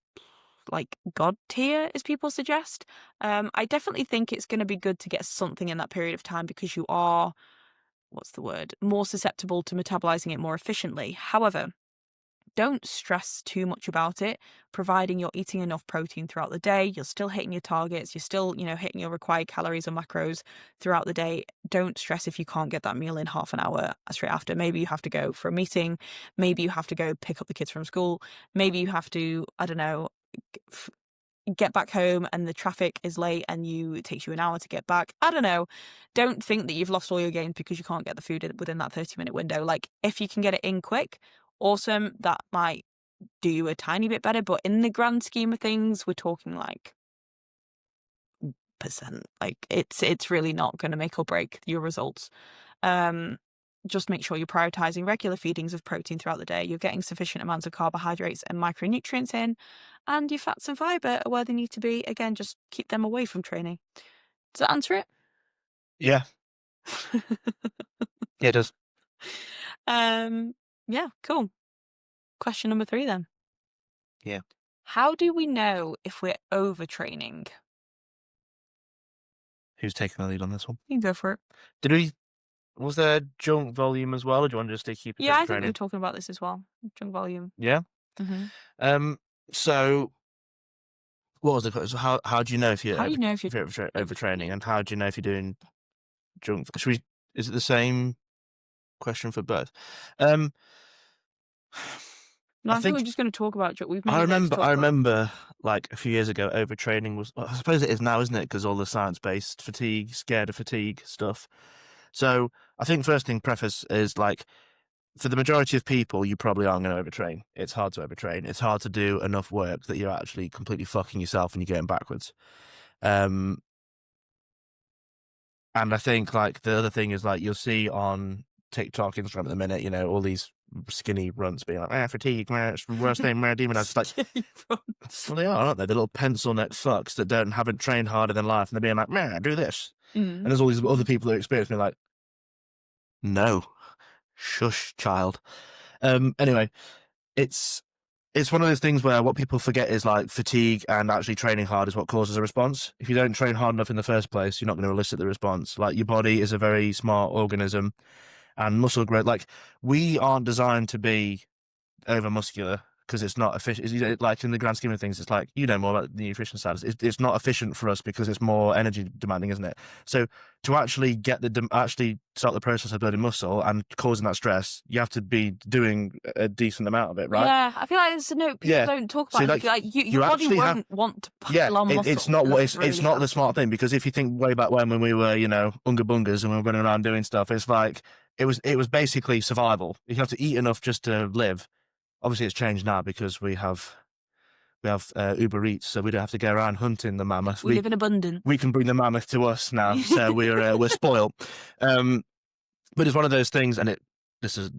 like god tier as people suggest. I definitely think it's going to be good to get something in that period of time because you are, what's the word, more susceptible to metabolizing it more efficiently. However, don't stress too much about it, providing you're eating enough protein throughout the day. You're still hitting your targets. You're still, hitting your required calories or macros throughout the day. Don't stress if you can't get that meal in half an hour straight after. Maybe you have to go for a meeting. Maybe you have to go pick up the kids from school. Maybe you have to, I don't know, get back home and the traffic is late and it takes you an hour to get back. I don't know. Don't think that you've lost all your gains because you can't get the food within that 30-minute window. Like, if you can get it in quick, awesome. That might do you a tiny bit better. But in the grand scheme of things, we're talking like percent. Like, it's really not going to make or break your results. Just make sure you're prioritizing regular feedings of protein throughout the day. You're getting sufficient amounts of carbohydrates and micronutrients in, and your fats and fiber are where they need to be. Again, just keep them away from training. Does that answer it? Yeah. Yeah, it does. Yeah, cool. Question number 3 then. Yeah. How do we know if we're overtraining? Who's taking the lead on this one? You can go for it. Was there junk volume as well, or do you want to just keep it Yeah, straight I to think we were training? talking about this as well. Junk volume. Yeah. hmm Um. So, what was the question? So how do you know if you're How do you know if you're overtraining, overtraining? and how do you know if you're doing junk? Should we? Is it the same question for both? Um. No, I I think we're think just going to talk about junk. We've made I it there to remember. talk I about. remember, like a few years ago, overtraining was. I suppose it is now, isn't it? Because all the science-based fatigue, scared of fatigue stuff. So I think first thing preface is like for the majority of people, you probably aren't going to overtrain. It's hard to overtrain. It's hard to do enough work that you're actually completely fucking yourself and you're getting backwards. Um, And I think like the other thing is like you'll see on TikTok, Instagram at the minute, you know, all these skinny runts being like, fatigue, man, it's the worst thing, man, demonized. It's like, Skinny fronts. well, they are, aren't they? They're little pencil neck fucks that haven't trained harder than life, and they're being like, man, do this. And Mm. there's all these other people that are experiencing like, no, shush, child. Anyway, it's one of those things where what people forget is like fatigue and actually training hard is what causes a response. If you don't train hard enough in the first place, you're not going to elicit the response. Like your body is a very smart organism, and muscle growth, like we aren't designed to be over muscular because it's not efficient. Like in the grand scheme of things, it's like, you know more about the nutrition side. It's not efficient for us because it's more energy demanding, isn't it? So to actually get actually start the process of building muscle and causing that stress, you have to be doing a decent amount of it, right? Yeah, I feel like it's a note people Yeah. don't talk So about. like, Like your you body actually won't want to yeah, pile on muscle. it's not what unless it's really not the has smart thing, because if you think way back when we were, you know, unga bungas and we were running around doing stuff, it's like it was basically survival. You have to eat enough just to live. Obviously, it's changed now because we have Uber Eats, so we don't have to go around hunting the mammoth. We live in abundance. We can bring the mammoth to us now, so we're spoiled. But it's one of those things, and it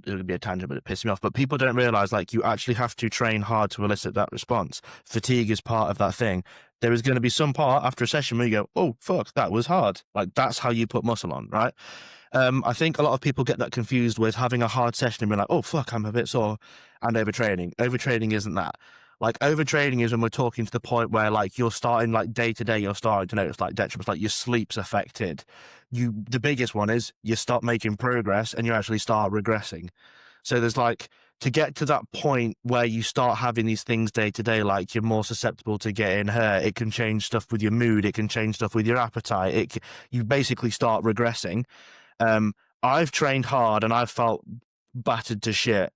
would be a tangent, but it pisses me off. But people don't realize, like, you actually have to train hard to elicit that response. Fatigue is part of that thing. There is going to be some part after a session where you go, oh, fuck, that was hard. Like, that's how you put muscle on, right? I think a lot of people get that confused with having a hard session and being like, oh, fuck, I'm a bit sore, and overtraining. Overtraining isn't that. Like, overtraining is when we're talking to the point where, like, you're starting, like, day to day, you're starting to notice, like, detriments, like your sleep's affected. The biggest one is you stop making progress and you actually start regressing. So there's like, to get to that point where you start having these things day to day, like you're more susceptible to getting hurt. It can change stuff with your mood. It can change stuff with your appetite. You basically start regressing. I've trained hard and I've felt battered to shit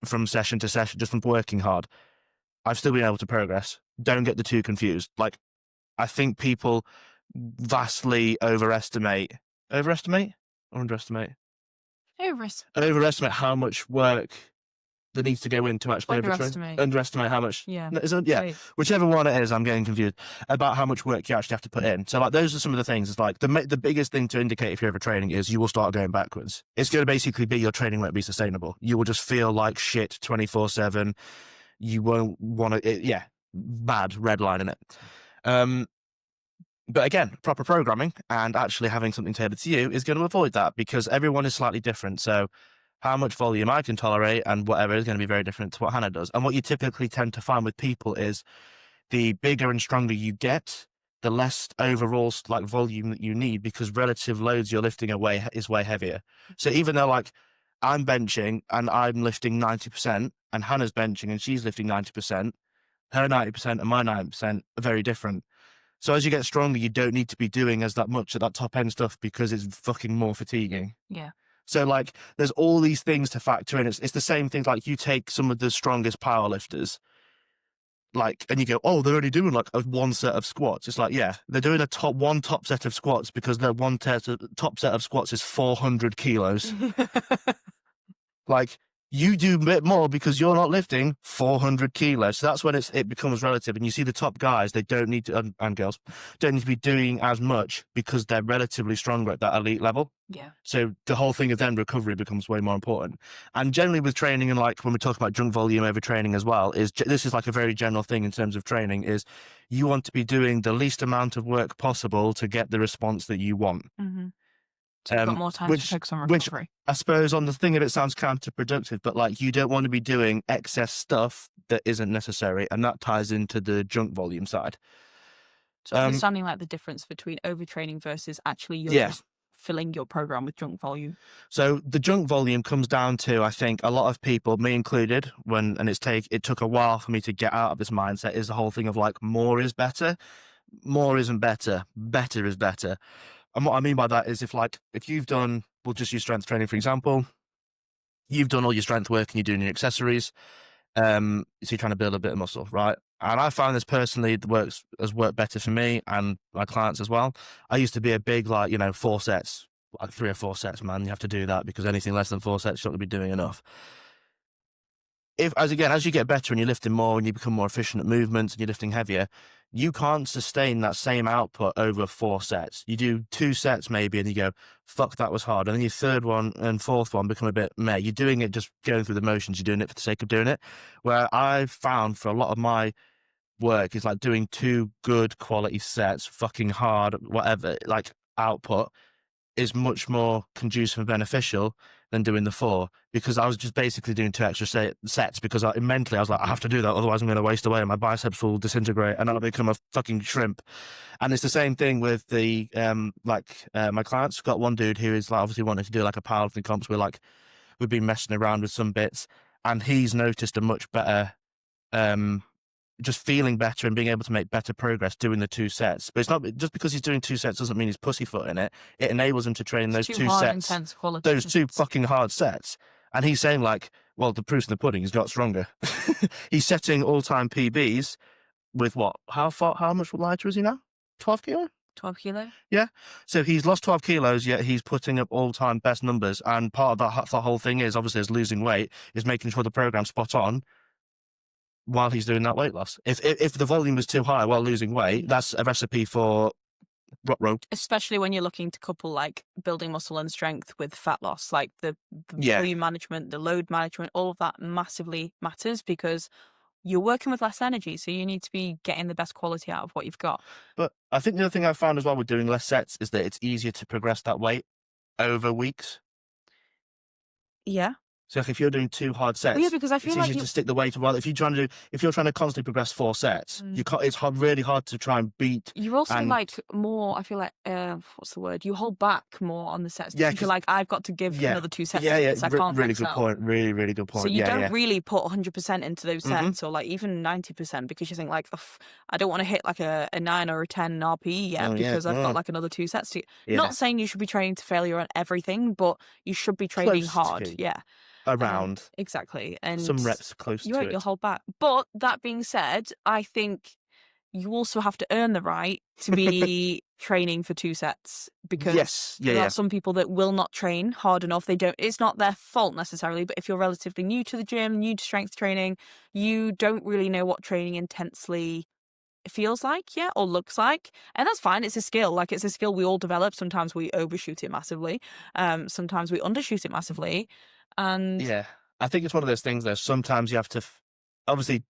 from session to session, just from working hard. I've still been able to progress. Don't get the two confused. Like, I think people vastly overestimate or underestimate how much work there needs to go into actually underestimate how much. Yeah. Yeah. Right. Whichever one it is, I'm getting confused about how much work you actually have to put in. So like, those are some of the things. It's like the biggest thing to indicate if you're overtraining is you will start going backwards. It's going to basically be your training won't be sustainable. You will just feel like shit 24/7. You won't want to. Yeah, bad red line in it. But again, proper programming and actually having something tailored to you is going to avoid that, because everyone is slightly different. So how much volume I can tolerate and whatever is going to be very different to what Hannah does. And what you typically tend to find with people is the bigger and stronger you get, the less overall like volume that you need, because relative loads you're lifting is way heavier. So even though like I'm benching and I'm lifting 90% and Hannah's benching and she's lifting 90%, her 90% and my 90% are very different. So as you get stronger, you don't need to be doing as that much at that top end stuff because it's fucking more fatiguing. Yeah. So like, there's all these things to factor in. It's the same thing. Like, you take some of the strongest powerlifters, like, and you go, oh, they're only doing like one set of squats. It's like, yeah, they're doing a top set of squats because their top set of squats is 400 kilos. Like, you do a bit more because you're not lifting 400 kilos. So that's when it becomes relative. And you see the top guys, they don't need to, and girls, don't need to be doing as much because they're relatively stronger at that elite level. Yeah. So the whole thing of then recovery becomes way more important. And generally with training, and like when we talk about junk volume overtraining as well, this is like a very general thing in terms of training, is you want to be doing the least amount of work possible to get the response that you want. Mm-hmm. So you've got more time to focus on recovery. Which I suppose on the thing of it sounds counterproductive, but like, you don't want to be doing excess stuff that isn't necessary, and that ties into the junk volume side. So understanding like the difference between overtraining versus actually just filling your program with junk volume. So the junk volume comes down to, I think, a lot of people, me included, it took a while for me to get out of this mindset, is the whole thing of like, more is better. More isn't better. Better is better. And what I mean by that is, if you've done, we'll just use strength training, for example, you've done all your strength work and you're doing your accessories, so you're trying to build a bit of muscle, right? And I found this personally has worked better for me and my clients as well. I used to be a big, 4 sets, like 3 or 4 sets, man. You have to do that because anything less than 4 sets, you're not going to be doing enough. as you get better and you're lifting more and you become more efficient at movements and you're lifting heavier, you can't sustain that same output over 4 sets. You do 2 sets maybe and you go, fuck, that was hard. And then your third one and fourth one become a bit meh. You're doing it just going through the motions. You're doing it for the sake of doing it. Where I've found for a lot of my work is like doing 2 good quality sets, fucking hard, whatever, like output is much more conducive and beneficial than doing the 4, because I was just basically doing 2 extra sets because mentally I was like, I have to do that, otherwise I'm going to waste away and my biceps will disintegrate and I'll become a fucking shrimp. And it's the same thing with the my clients. Got one dude who is like obviously wanting to do like a powerlifting comps. We've been messing around with some bits, and he's noticed a much better just feeling better and being able to make better progress doing the 2 sets. But it's not just because he's doing 2 sets doesn't mean he's pussyfooting it. It enables him to train those 2 2 hard, sets, intense quality those 2 sets. fucking hard sets. And he's saying like, well, the proof's in the pudding. He's got stronger. He's setting all-time PBs with what? How much lighter is he now? 12 kilo? 12 kilo. Yeah. So he's lost 12 kilos, yet he's putting up all-time best numbers. And part of that whole thing is obviously is losing weight, is making sure the program's spot on while he's doing that weight loss. If the volume is too high while losing weight, that's a recipe for rope. Especially when you're looking to couple like building muscle and strength with fat loss, like the Yeah. volume management, the load management, all of that massively matters because you're working with less energy. So you need to be getting the best quality out of what you've got. But I think the other thing I found as well with doing less sets is that it's easier to progress that weight over weeks. Yeah. So like if you're doing 2 hard sets, Well, yeah, because I it's feel like easier to stick the weight. Well, if you're trying to constantly progress 4 sets, you can't. It's really hard to try and beat. you're also and- like more, I feel like, what's the word? You hold back more on the sets. Yeah, because you're like, I've got to give yeah, another 2 sets. yeah, to yeah. this. I can't Really max good out. point. Really, really good point. So you yeah, don't really put 100% into those Mhm. sets, or like even 90%, because you think like, "Ugh, I don't want to hit like a 9 or a 10 RPE yet Oh, yeah. because I've Oh. got like another 2 sets to. Yeah. Not saying you should be training to failure on everything, but you should be training Close hard. to. Yeah. Around Exactly. And some reps close you're to right, it. you'll hold back. But that being said, I think you also have to earn the right to be training for 2 sets, because Yes. there Yeah. are some people that will not train hard enough. They don't. It's not their fault necessarily, but if you're relatively new to the gym, new to strength training, you don't really know what training intensely feels like, yeah, or looks like, and that's fine. It's a skill. Like, it's a skill we all develop. Sometimes we overshoot it massively. Sometimes we undershoot it massively, and Yeah. I think it's one of those things though. Sometimes you have to obviously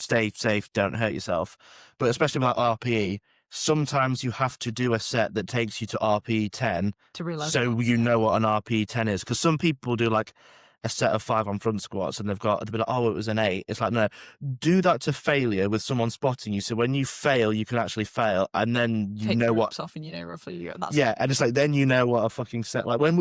stay safe, don't hurt yourself. But especially with like RPE, sometimes you have to do a set that takes you to RPE 10 to realize. so you know what an RPE 10 is. Because some people do like a set of 5 on front squats and they've been like, oh, it was an 8. It's like, no, do that to failure with someone spotting you. So when you fail, you can actually fail. And then you take know the what. ropes off, and you know roughly. That's Yeah. And it's like, then you know what a fucking set, like when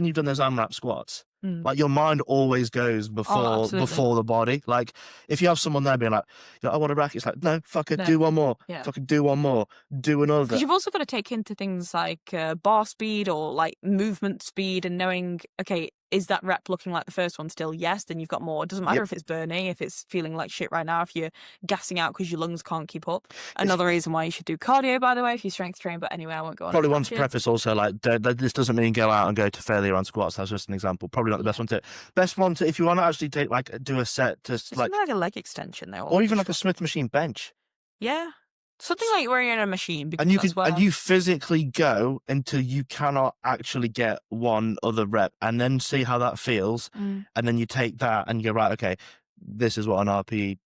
you've done those AMRAP squats, like your mind always goes before the body. Like if you have someone there being like, I want a rack, it's like, no, fuck it, No. do one more. Yeah. Fucking do one more. Do another. Because you've also got to take into things like bar speed or like movement speed, and knowing, okay, is that rep looking like the first one still? Yes, then you've got more. It doesn't matter if it's burning, if it's feeling like shit right now, if you're gassing out because your lungs can't keep up. Another reason why you should do cardio, by the way, if you strength train. But anyway, I won't go on. Probably want to preface also, like, this doesn't mean go out and go to failure on squats. That's just an example. Probably not the best one to. Best one to, if you want to actually take, like, do a set to, It's like like a leg extension, though. or even like a Smith machine bench. Yeah. Something like where you're in a machine. Because And you that's can, and you physically go until you cannot actually get one other rep and then see how that feels. And then you take that and you go, right, okay, this is what an RP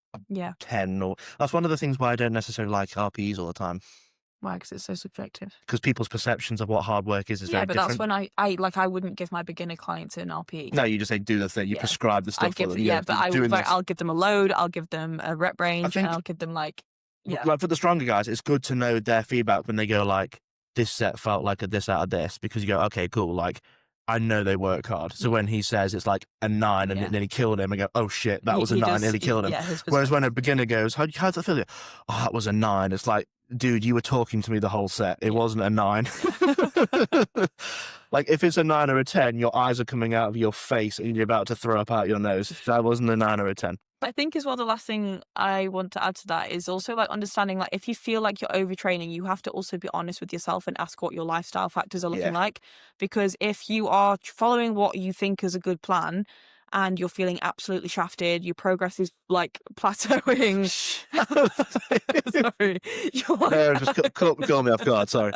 10 or. That's one of the things why I don't necessarily like RPEs all the time. Why? Because it's so subjective. Because people's perceptions of what hard work is very different. Yeah, but that's when I wouldn't give my beginner clients an RPE. No, you just say do the thing. You prescribe the stuff for them. But I'll give them a load. I'll give them a rep range, and I'll give them like. Yeah. Like for the stronger guys, it's good to know their feedback when they go like, this set felt like a this out of this, because you go, okay, cool. Like, I know they work hard. So when he says it's like a 9 and then he killed him, I go, oh shit, that was a 9, nearly killed him. Whereas when a beginner goes, how'd that feel? Oh, that was a 9. It's like, dude, you were talking to me the whole set. It wasn't a 9. Like if it's a 9 or a 10, your eyes are coming out of your face and you're about to throw up out your nose. That wasn't a 9 or a 10. I think as well, the last thing I want to add to that is also like understanding, like if you feel like you're overtraining, you have to also be honest with yourself and ask what your lifestyle factors are looking like. Because if you are following what you think is a good plan and you're feeling absolutely shafted, your progress is like plateauing. Sorry. You're No, like, just call me off guard. Sorry.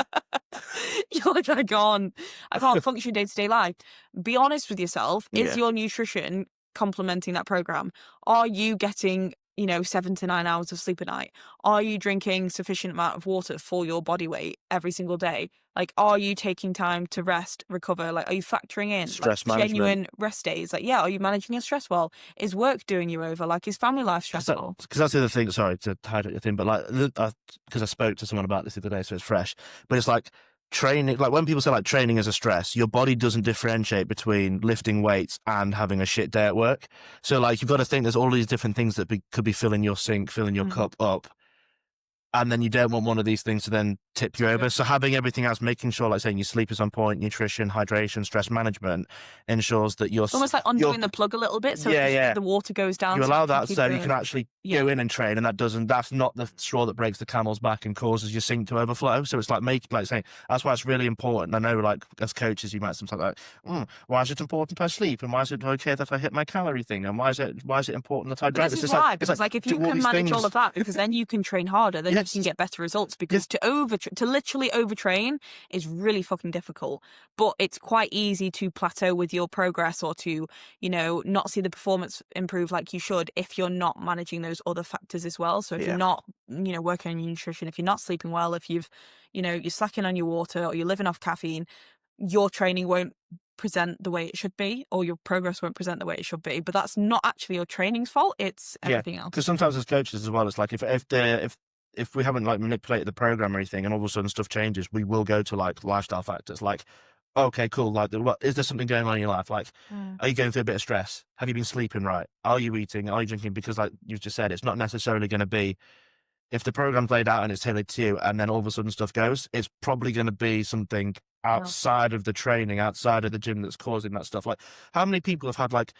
you're like, I can't function day to day life. Be honest with yourself. Is Yeah. your nutrition complementing that program? Are you getting, 7 to 9 hours of sleep a night? Are you drinking sufficient amount of water for your body weight every single day? Like, are you taking time to rest, recover? Like, are you factoring in like Stress management. genuine rest days? Like, yeah, are you managing your stress well? Is work doing you over? Like, is family life stressful? Because that's the other thing. Sorry to hijack your thing, but like, because I spoke to someone about this the other day, so it's fresh. But it's like training. Like when people say like training is a stress, your body doesn't differentiate between lifting weights and having a shit day at work. So like you've got to think there's all these different things that could be filling your sink, filling your cup up. And then you don't want one of these things to then tip you over. So having everything else, making sure, like saying your sleep is on point, nutrition, hydration, stress management, ensures that It's almost like undoing the plug a little bit, so the water goes down. You so allow can that keep so you can actually go in and train, and that's not the straw that breaks the camel's back and causes your sink to overflow. So it's like saying that's why it's really important. I know, like as coaches, you might sometimes like, why is it important I sleep, and why is it okay that I hit my calorie thing, and why is it important that I drink? This is why, because like if you can manage all of that, because then you can train harder, then you can get better results. Because to literally overtrain is really fucking difficult, but it's quite easy to plateau with your progress or to not see the performance improve like you should if you're not managing those other factors as well. So if you're not working on your nutrition, if you're not sleeping well, if you're slacking on your water or you're living off caffeine, your training won't present the way it should be, or your progress won't present the way it should be. But that's not actually your training's fault, it's everything else. Because sometimes as coaches as well, it's like if we haven't like manipulated the program or anything, and all of a sudden stuff changes, we will go to like lifestyle factors. Like, okay, cool. Like, what is there something going on in your life? Like, are you going through a bit of stress? Have you been sleeping right? Are you eating? Are you drinking? Because like you've just said, it's not necessarily going to be if the program's laid out and it's tailored to you, and then all of a sudden stuff goes. It's probably going to be something outside of the training, outside of the gym that's causing that stuff. Like, how many people have had like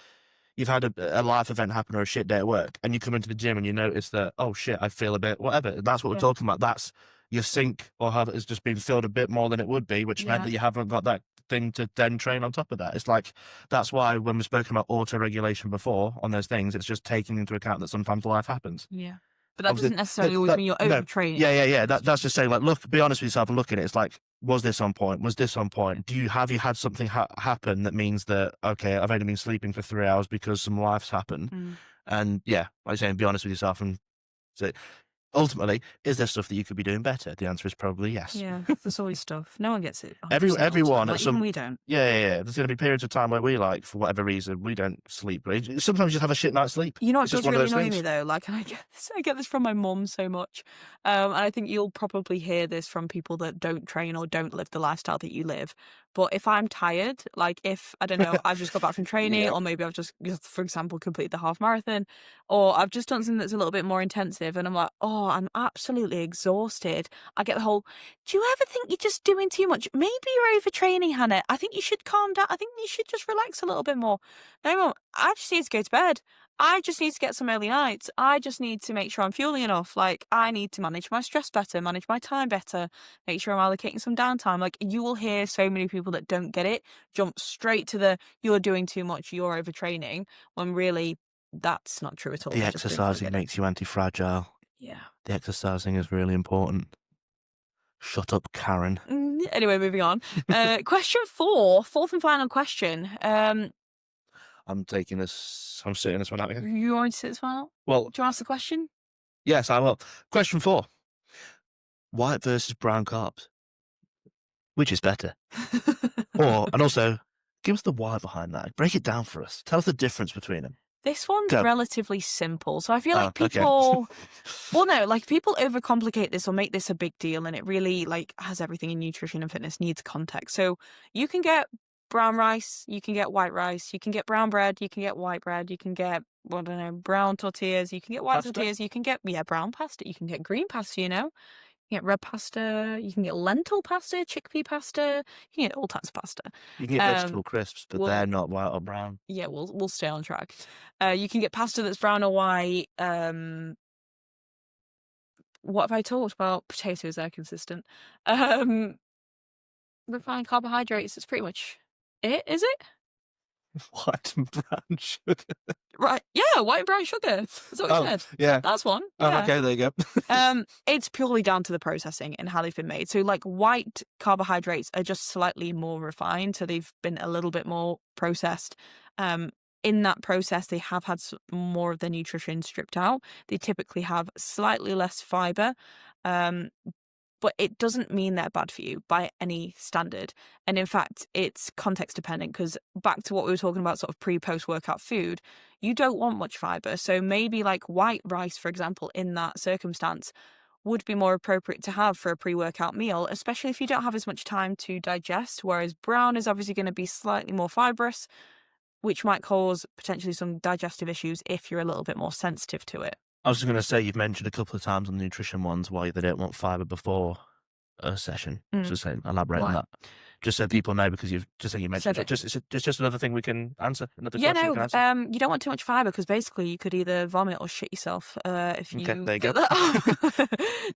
you've had a life event happen or a shit day at work, and you come into the gym and you notice that, oh shit, I feel a bit whatever. That's what we're talking about. That's your sink has just been filled a bit more than it would be, which meant that you haven't got that thing to then train on top of that. It's like, that's why when we've spoken about auto-regulation before on those things, it's just taking into account that sometimes life happens. Yeah. But that doesn't necessarily always mean you're overtraining. Yeah. That's just saying, like, look, be honest with yourself and look at it. It's like, was this on point? Was this on point? Have you had something happen that means that, okay, I've only been sleeping for 3 hours because some life's happened? And yeah, like saying, be honest with yourself and say, ultimately, is there stuff that you could be doing better? The answer is probably yes. Yeah, there's always stuff. No one gets it. Everyone at some even we don't. Yeah. There's going to be periods of time where we, like, for whatever reason, we don't sleep. Sometimes you just have a shit night's sleep. You know what does really annoy me though? Like, and I get this from my mum so much, and I think you'll probably hear this from people that don't train or don't live the lifestyle that you live. But if I'm tired, like if, I don't know, I've just got back from training, or maybe I've just, for example, completed the half marathon, or I've just done something that's a little bit more intensive, and I'm like, oh, I'm absolutely exhausted. I get the whole, do you ever think you're just doing too much? Maybe you're overtraining, Hannah. I think you should calm down. I think you should just relax a little bit more. No, Mum, I just need to go to bed. I just need to get some early nights. I just need to make sure I'm fueling enough. Like, I need to manage my stress better, manage my time better, make sure I'm allocating some downtime. Like, you will hear so many people that don't get it jump straight to the, you're doing too much, you're overtraining, when really that's not true at all. The exercising makes you anti-fragile. Yeah. The exercising is really important. Shut up, Karen. Anyway, moving on. Question 4, fourth and final question. I'm sitting this one out here. You want to sit this one out? Well, do you want to ask the question? Yes, I will. Question 4. White versus brown carbs. Which is better? And also, give us the why behind that. Break it down for us. Tell us the difference between them. This one's relatively simple. So I feel like people, well, no, like people overcomplicate this or make this a big deal, and it really like has everything in nutrition and fitness needs context. So you can get brown rice, you can get white rice, you can get brown bread, you can get white bread, you can get, I don't know, brown tortillas, you can get white tortillas, you can get, brown pasta, you can get green pasta, you can get red pasta, you can get lentil pasta, chickpea pasta, you can get all types of pasta. You can get vegetable crisps, but they're not white or brown. Yeah, we'll stay on track. You can get pasta that's brown or white. What have I talked about? Potatoes, they're consistent. Refined carbohydrates, it's pretty much it, is it? White and brown sugar. Right. Yeah, white and brown sugar. That's what we Oh, said. yeah. That's one. Oh, Yeah. okay, there you go. It's purely down to the processing and how they've been made. So, like, white carbohydrates are just slightly more refined, so they've been a little bit more processed. Um, in that process, they have had more of the nutrition stripped out. They typically have slightly less fiber, um, but it doesn't mean they're bad for you by any standard. And in fact, it's context dependent because back to what we were talking about, sort of pre-post workout food, you don't want much fiber. So maybe like white rice, for example, in that circumstance would be more appropriate to have for a pre-workout meal, especially if you don't have as much time to digest, whereas brown is obviously going to be slightly more fibrous, which might cause potentially some digestive issues if you're a little bit more sensitive to it. I was going to say, you've mentioned a couple of times on the nutrition ones why they don't want fiber before a session. So say, elaborate on Why? that. Just so people know, because you've just said you mentioned Said it. It's just another thing we can answer. Another Yeah, question we no, can answer. you don't want too much fiber because basically you could either vomit or shit yourself if Okay, you there you go. get that.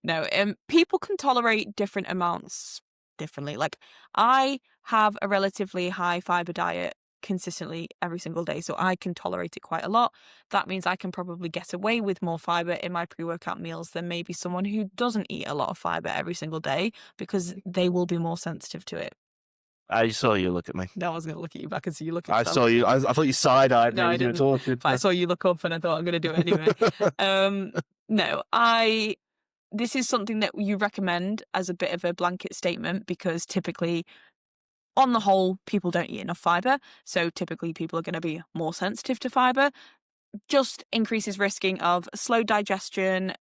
No, people can tolerate different amounts differently. Like, I have a relatively high fiber diet consistently every single day, so I can tolerate it quite a lot. That means I can probably get away with more fiber in my pre-workout meals than maybe someone who doesn't eat a lot of fiber every single day because they will be more sensitive to it. I saw you look at me. No, I was going to look at you back and see you look at I yourself. saw you. I thought you side-eyed me No, I when you were didn't. talking. But I saw you look up and I thought I'm going to do it anyway. No, this is something that you recommend as a bit of a blanket statement because typically, on the whole, people don't eat enough fiber. So typically people are going to be more sensitive to fiber. Just increases risking of slow digestion,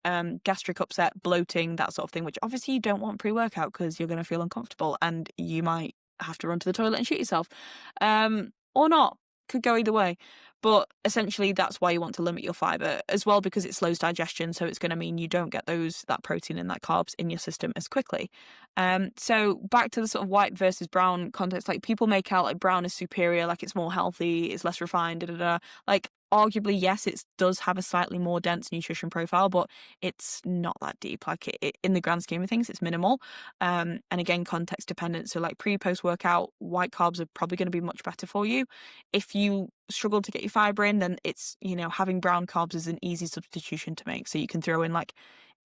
gastric upset, bloating, that sort of thing, which obviously you don't want pre-workout because you're going to feel uncomfortable and you might have to run to the toilet and shit yourself. Or not. Could go either way. But essentially that's why you want to limit your fiber as well because it slows digestion, so it's going to mean you don't get that protein and that carbs in your system as quickly. So back to the sort of white versus brown context, like people make out like brown is superior, like it's more healthy, it's less refined, da da da. Like arguably, yes, it does have a slightly more dense nutrition profile, but it's not that deep. Like in the grand scheme of things, it's minimal. And again, context dependent. So like pre-post workout, white carbs are probably going to be much better for you. If you struggle to get your fiber in, then it's, having brown carbs is an easy substitution to make. So you can throw in like,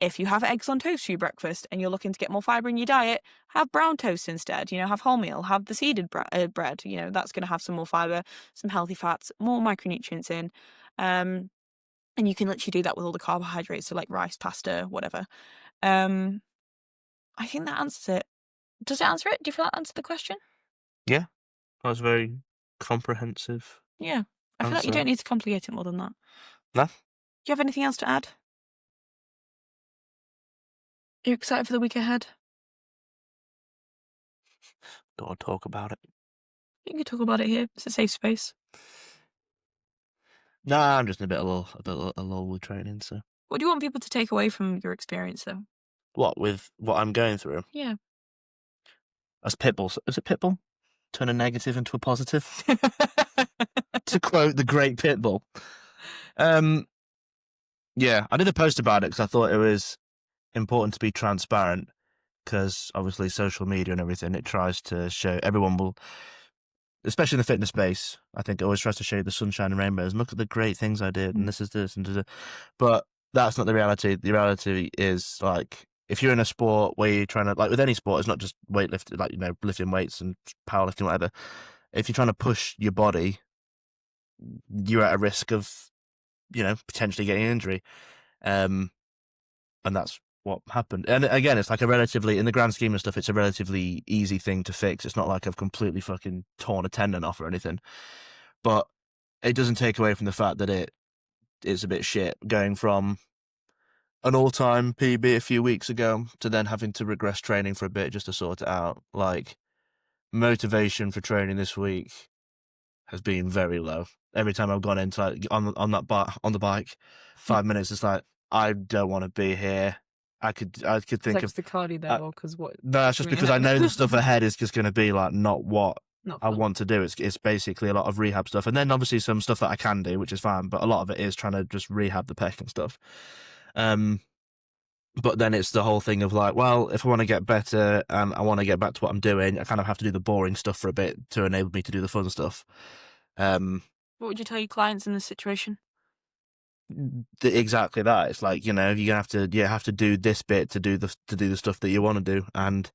if you have eggs on toast for your breakfast and you're looking to get more fiber in your diet, have brown toast instead. Have wholemeal, have the seeded bread. That's going to have some more fiber, some healthy fats, more micronutrients in. And you can literally do that with all the carbohydrates, so like rice, pasta, whatever. I think that answers it. Does it answer it? Do you feel that answered the question? Yeah, that was very comprehensive. Yeah. I feel like you don't need to complicate it more than that. No? Do you have anything else to add? Are you excited for the week ahead? Don't want to talk about it. You can talk about it here. It's a safe space. Nah, I'm just in a bit of a lull with training, so. What do you want people to take away from your experience, though? What, with what I'm going through? Yeah. That's Pitbull. Is it Pitbull? Turn a negative into a positive? To quote the great Pitbull. Yeah, I did a post about it because I thought it was important to be transparent because obviously social media and everything, it tries to show everyone will, especially in the fitness space, I think it always tries to show you the sunshine and rainbows and look at the great things I did and this is this and da-da. But that's not the reality. The reality is like, if you're in a sport where you're trying to, like with any sport, it's not just weightlifting, like, lifting weights and powerlifting, whatever. If you're trying to push your body, you're at a risk of, potentially getting an injury. And that's what happened. And again, it's like in the grand scheme of stuff, it's a relatively easy thing to fix. It's not like I've completely fucking torn a tendon off or anything. But it doesn't take away from the fact that it's a bit shit going from an all-time PB a few weeks ago to then having to regress training for a bit just to sort it out. Like, motivation for training this week has been very low. Every time I've gone into like on the bike, 5 minutes, it's like, I don't want to be here. I could think of the cardio there, or because what? no, it's just because I know the stuff ahead is just going to be like not what Not I fun. want to do. It's basically a lot of rehab stuff, and then obviously some stuff that I can do, which is fine. But a lot of it is trying to just rehab the pec and stuff. But then it's the whole thing of like, well, if I want to get better and I want to get back to what I'm doing, I kind of have to do the boring stuff for a bit to enable me to do the fun stuff. What would you tell your clients in this situation? Exactly that. It's like, you're gonna have to do this bit to do the stuff that you want to do, and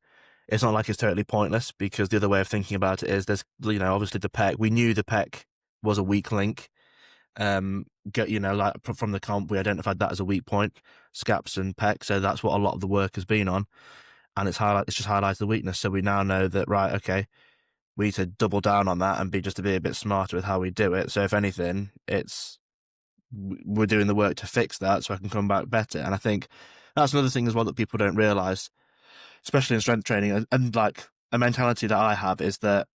it's not like it's totally pointless, because the other way of thinking about it is there's, obviously the pec. We knew the pec was a weak link. Like from the comp, we identified that as a weak point, scaps and pec. So that's what a lot of the work has been on, and it's just highlights the weakness. So we now know that, right, okay, we need to double down on that and be a bit smarter with how we do it. So if anything, we're doing the work to fix that so I can come back better. And I think that's another thing as well that people don't realize, especially in strength training, and like a mentality that I have is that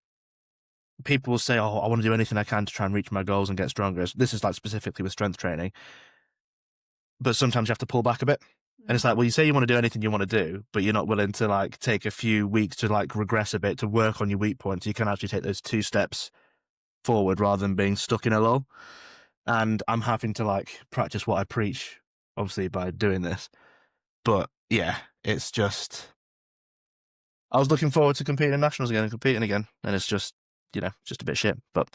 people will say, oh, I want to do anything I can to try and reach my goals and get stronger. This is like specifically with strength training, but sometimes you have to pull back a bit. And it's like, well, you say you want to do anything you want to do, but you're not willing to like take a few weeks to like regress a bit, to work on your weak points. You can actually take those 2 steps forward rather than being stuck in a lull. And I'm having to like practice what I preach, obviously, by doing this. But yeah, it's just, I was looking forward to competing in nationals again and competing again, and it's just, just a bit shit. But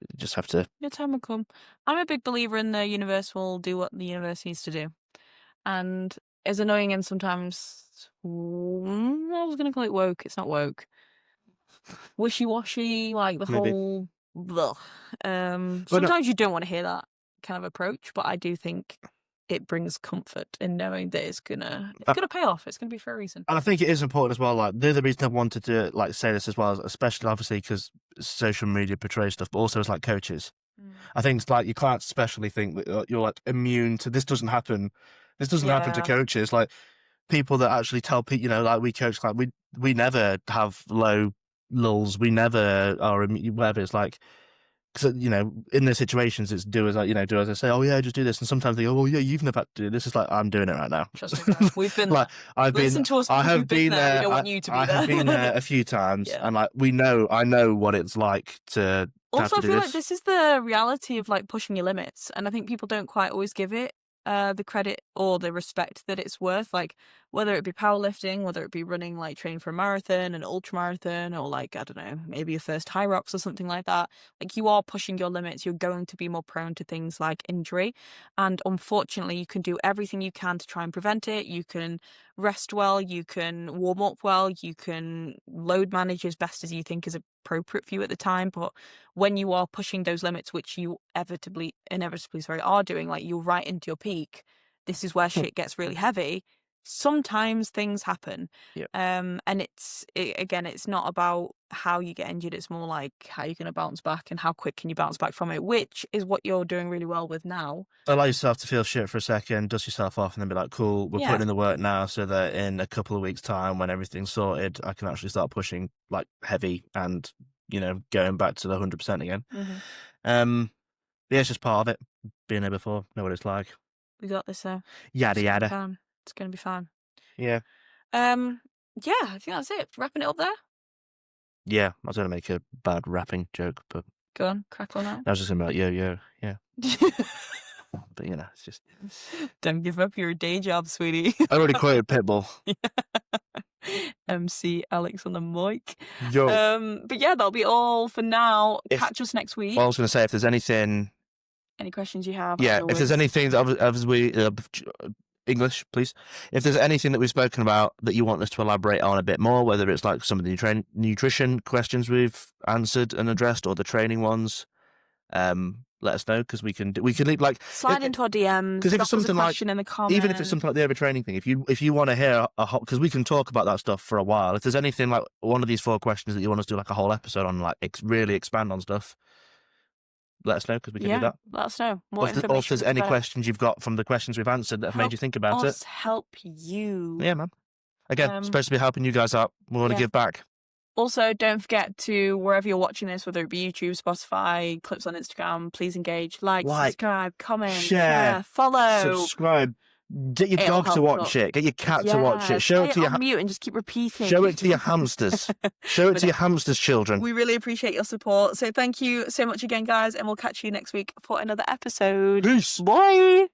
you just have to. Your time will come. I'm a big believer in the universe will do what the universe needs to do. And as annoying and sometimes, I was going to call it woke. It's not woke. Wishy-washy, like the Maybe. whole... sometimes you don't want to hear that kind of approach, but I do think it brings comfort in knowing that it's gonna pay off. It's gonna be for a reason. And I think it is important as well. Like, the other reason I wanted to like say this as well, especially obviously because social media portrays stuff, but also as like coaches. I think it's like you can't especially think that you're like immune to this. Doesn't happen. This doesn't happen to coaches. Like, people that actually tell people, like we coach, like we never have low lulls. We never are whatever. It's like, because in those situations, it's do as I say. Oh yeah, just do this. And sometimes they go, oh yeah, you've never had to do this. It's like, I'm doing it right now. Trust me, guys. We've been like there. Listen to us. I have been there. We don't want you to be there. I have been there a few times, and like I know what it's like to. Also, I feel like this is the reality of like pushing your limits, and I think people don't quite always give it the credit or the respect that it's worth. Like, whether it be powerlifting, whether it be running, like training for a marathon, an ultra marathon, or like, I don't know, maybe your first high rocks or something like that. Like, you are pushing your limits. You're going to be more prone to things like injury, and unfortunately, you can do everything you can to try and prevent it. You can rest well, you can warm up well, you can load manage as best as you think is appropriate for you at the time. But when you are pushing those limits, which you inevitably are doing, like you're right into your peak, this is where shit gets really heavy. Sometimes things happen. Yep. And it's not about how you get injured, it's more like how you're going to bounce back and how quick can you bounce back from it, which is what you're doing really well with now. Allow yourself to feel shit for a second, dust yourself off, and then be like, cool, we're putting in the work now, so that in a couple of weeks' time, when everything's sorted, I can actually start pushing like heavy and going back to the 100% again. Yeah, it's just part of it. Being there before, know what it's like. We got this though. Yada yada. It's gonna be fine. Yeah. Yeah, I think that's it. Wrapping it up there. Yeah, I was gonna make a bad rapping joke, but go on, crack on out. I was just gonna be like, yo, yeah. But it's just, don't give up your day job, sweetie. I already quoted Pitbull. MC Alex on the mic. Yo. But yeah, that'll be all for now. Catch us next week. Well, I was gonna say, if there's anything, any questions you have, yeah, if there's anything that English, please. If there's anything that we've spoken about that you want us to elaborate on a bit more, whether it's like some of the nutrition questions we've answered and addressed, or the training ones, let us know, because we can leave, like, slide into our DMs. Because if it's something like, in the comments, even if it's something like the overtraining thing, if you want to hear because we can talk about that stuff for a while. If there's anything like one of these 4 questions that you want us to do like a whole episode on, like really expand on stuff, let us know, because we can do that. Let us know. Or if there's any questions you've got from the questions we've answered that have made you think about it. Help you. Yeah, man. Again, supposed to be helping you guys out. We want to give back. Also, don't forget to, wherever you're watching this, whether it be YouTube, Spotify, clips on Instagram, please engage, like, subscribe, comment, share, follow, subscribe. Get your dog to watch it. Get your cat to watch it. Show it to your mute and just keep repeating. Show it to your hamsters. Show it to your hamsters' children. We really appreciate your support. So thank you so much again, guys, and we'll catch you next week for another episode. Peace. Bye.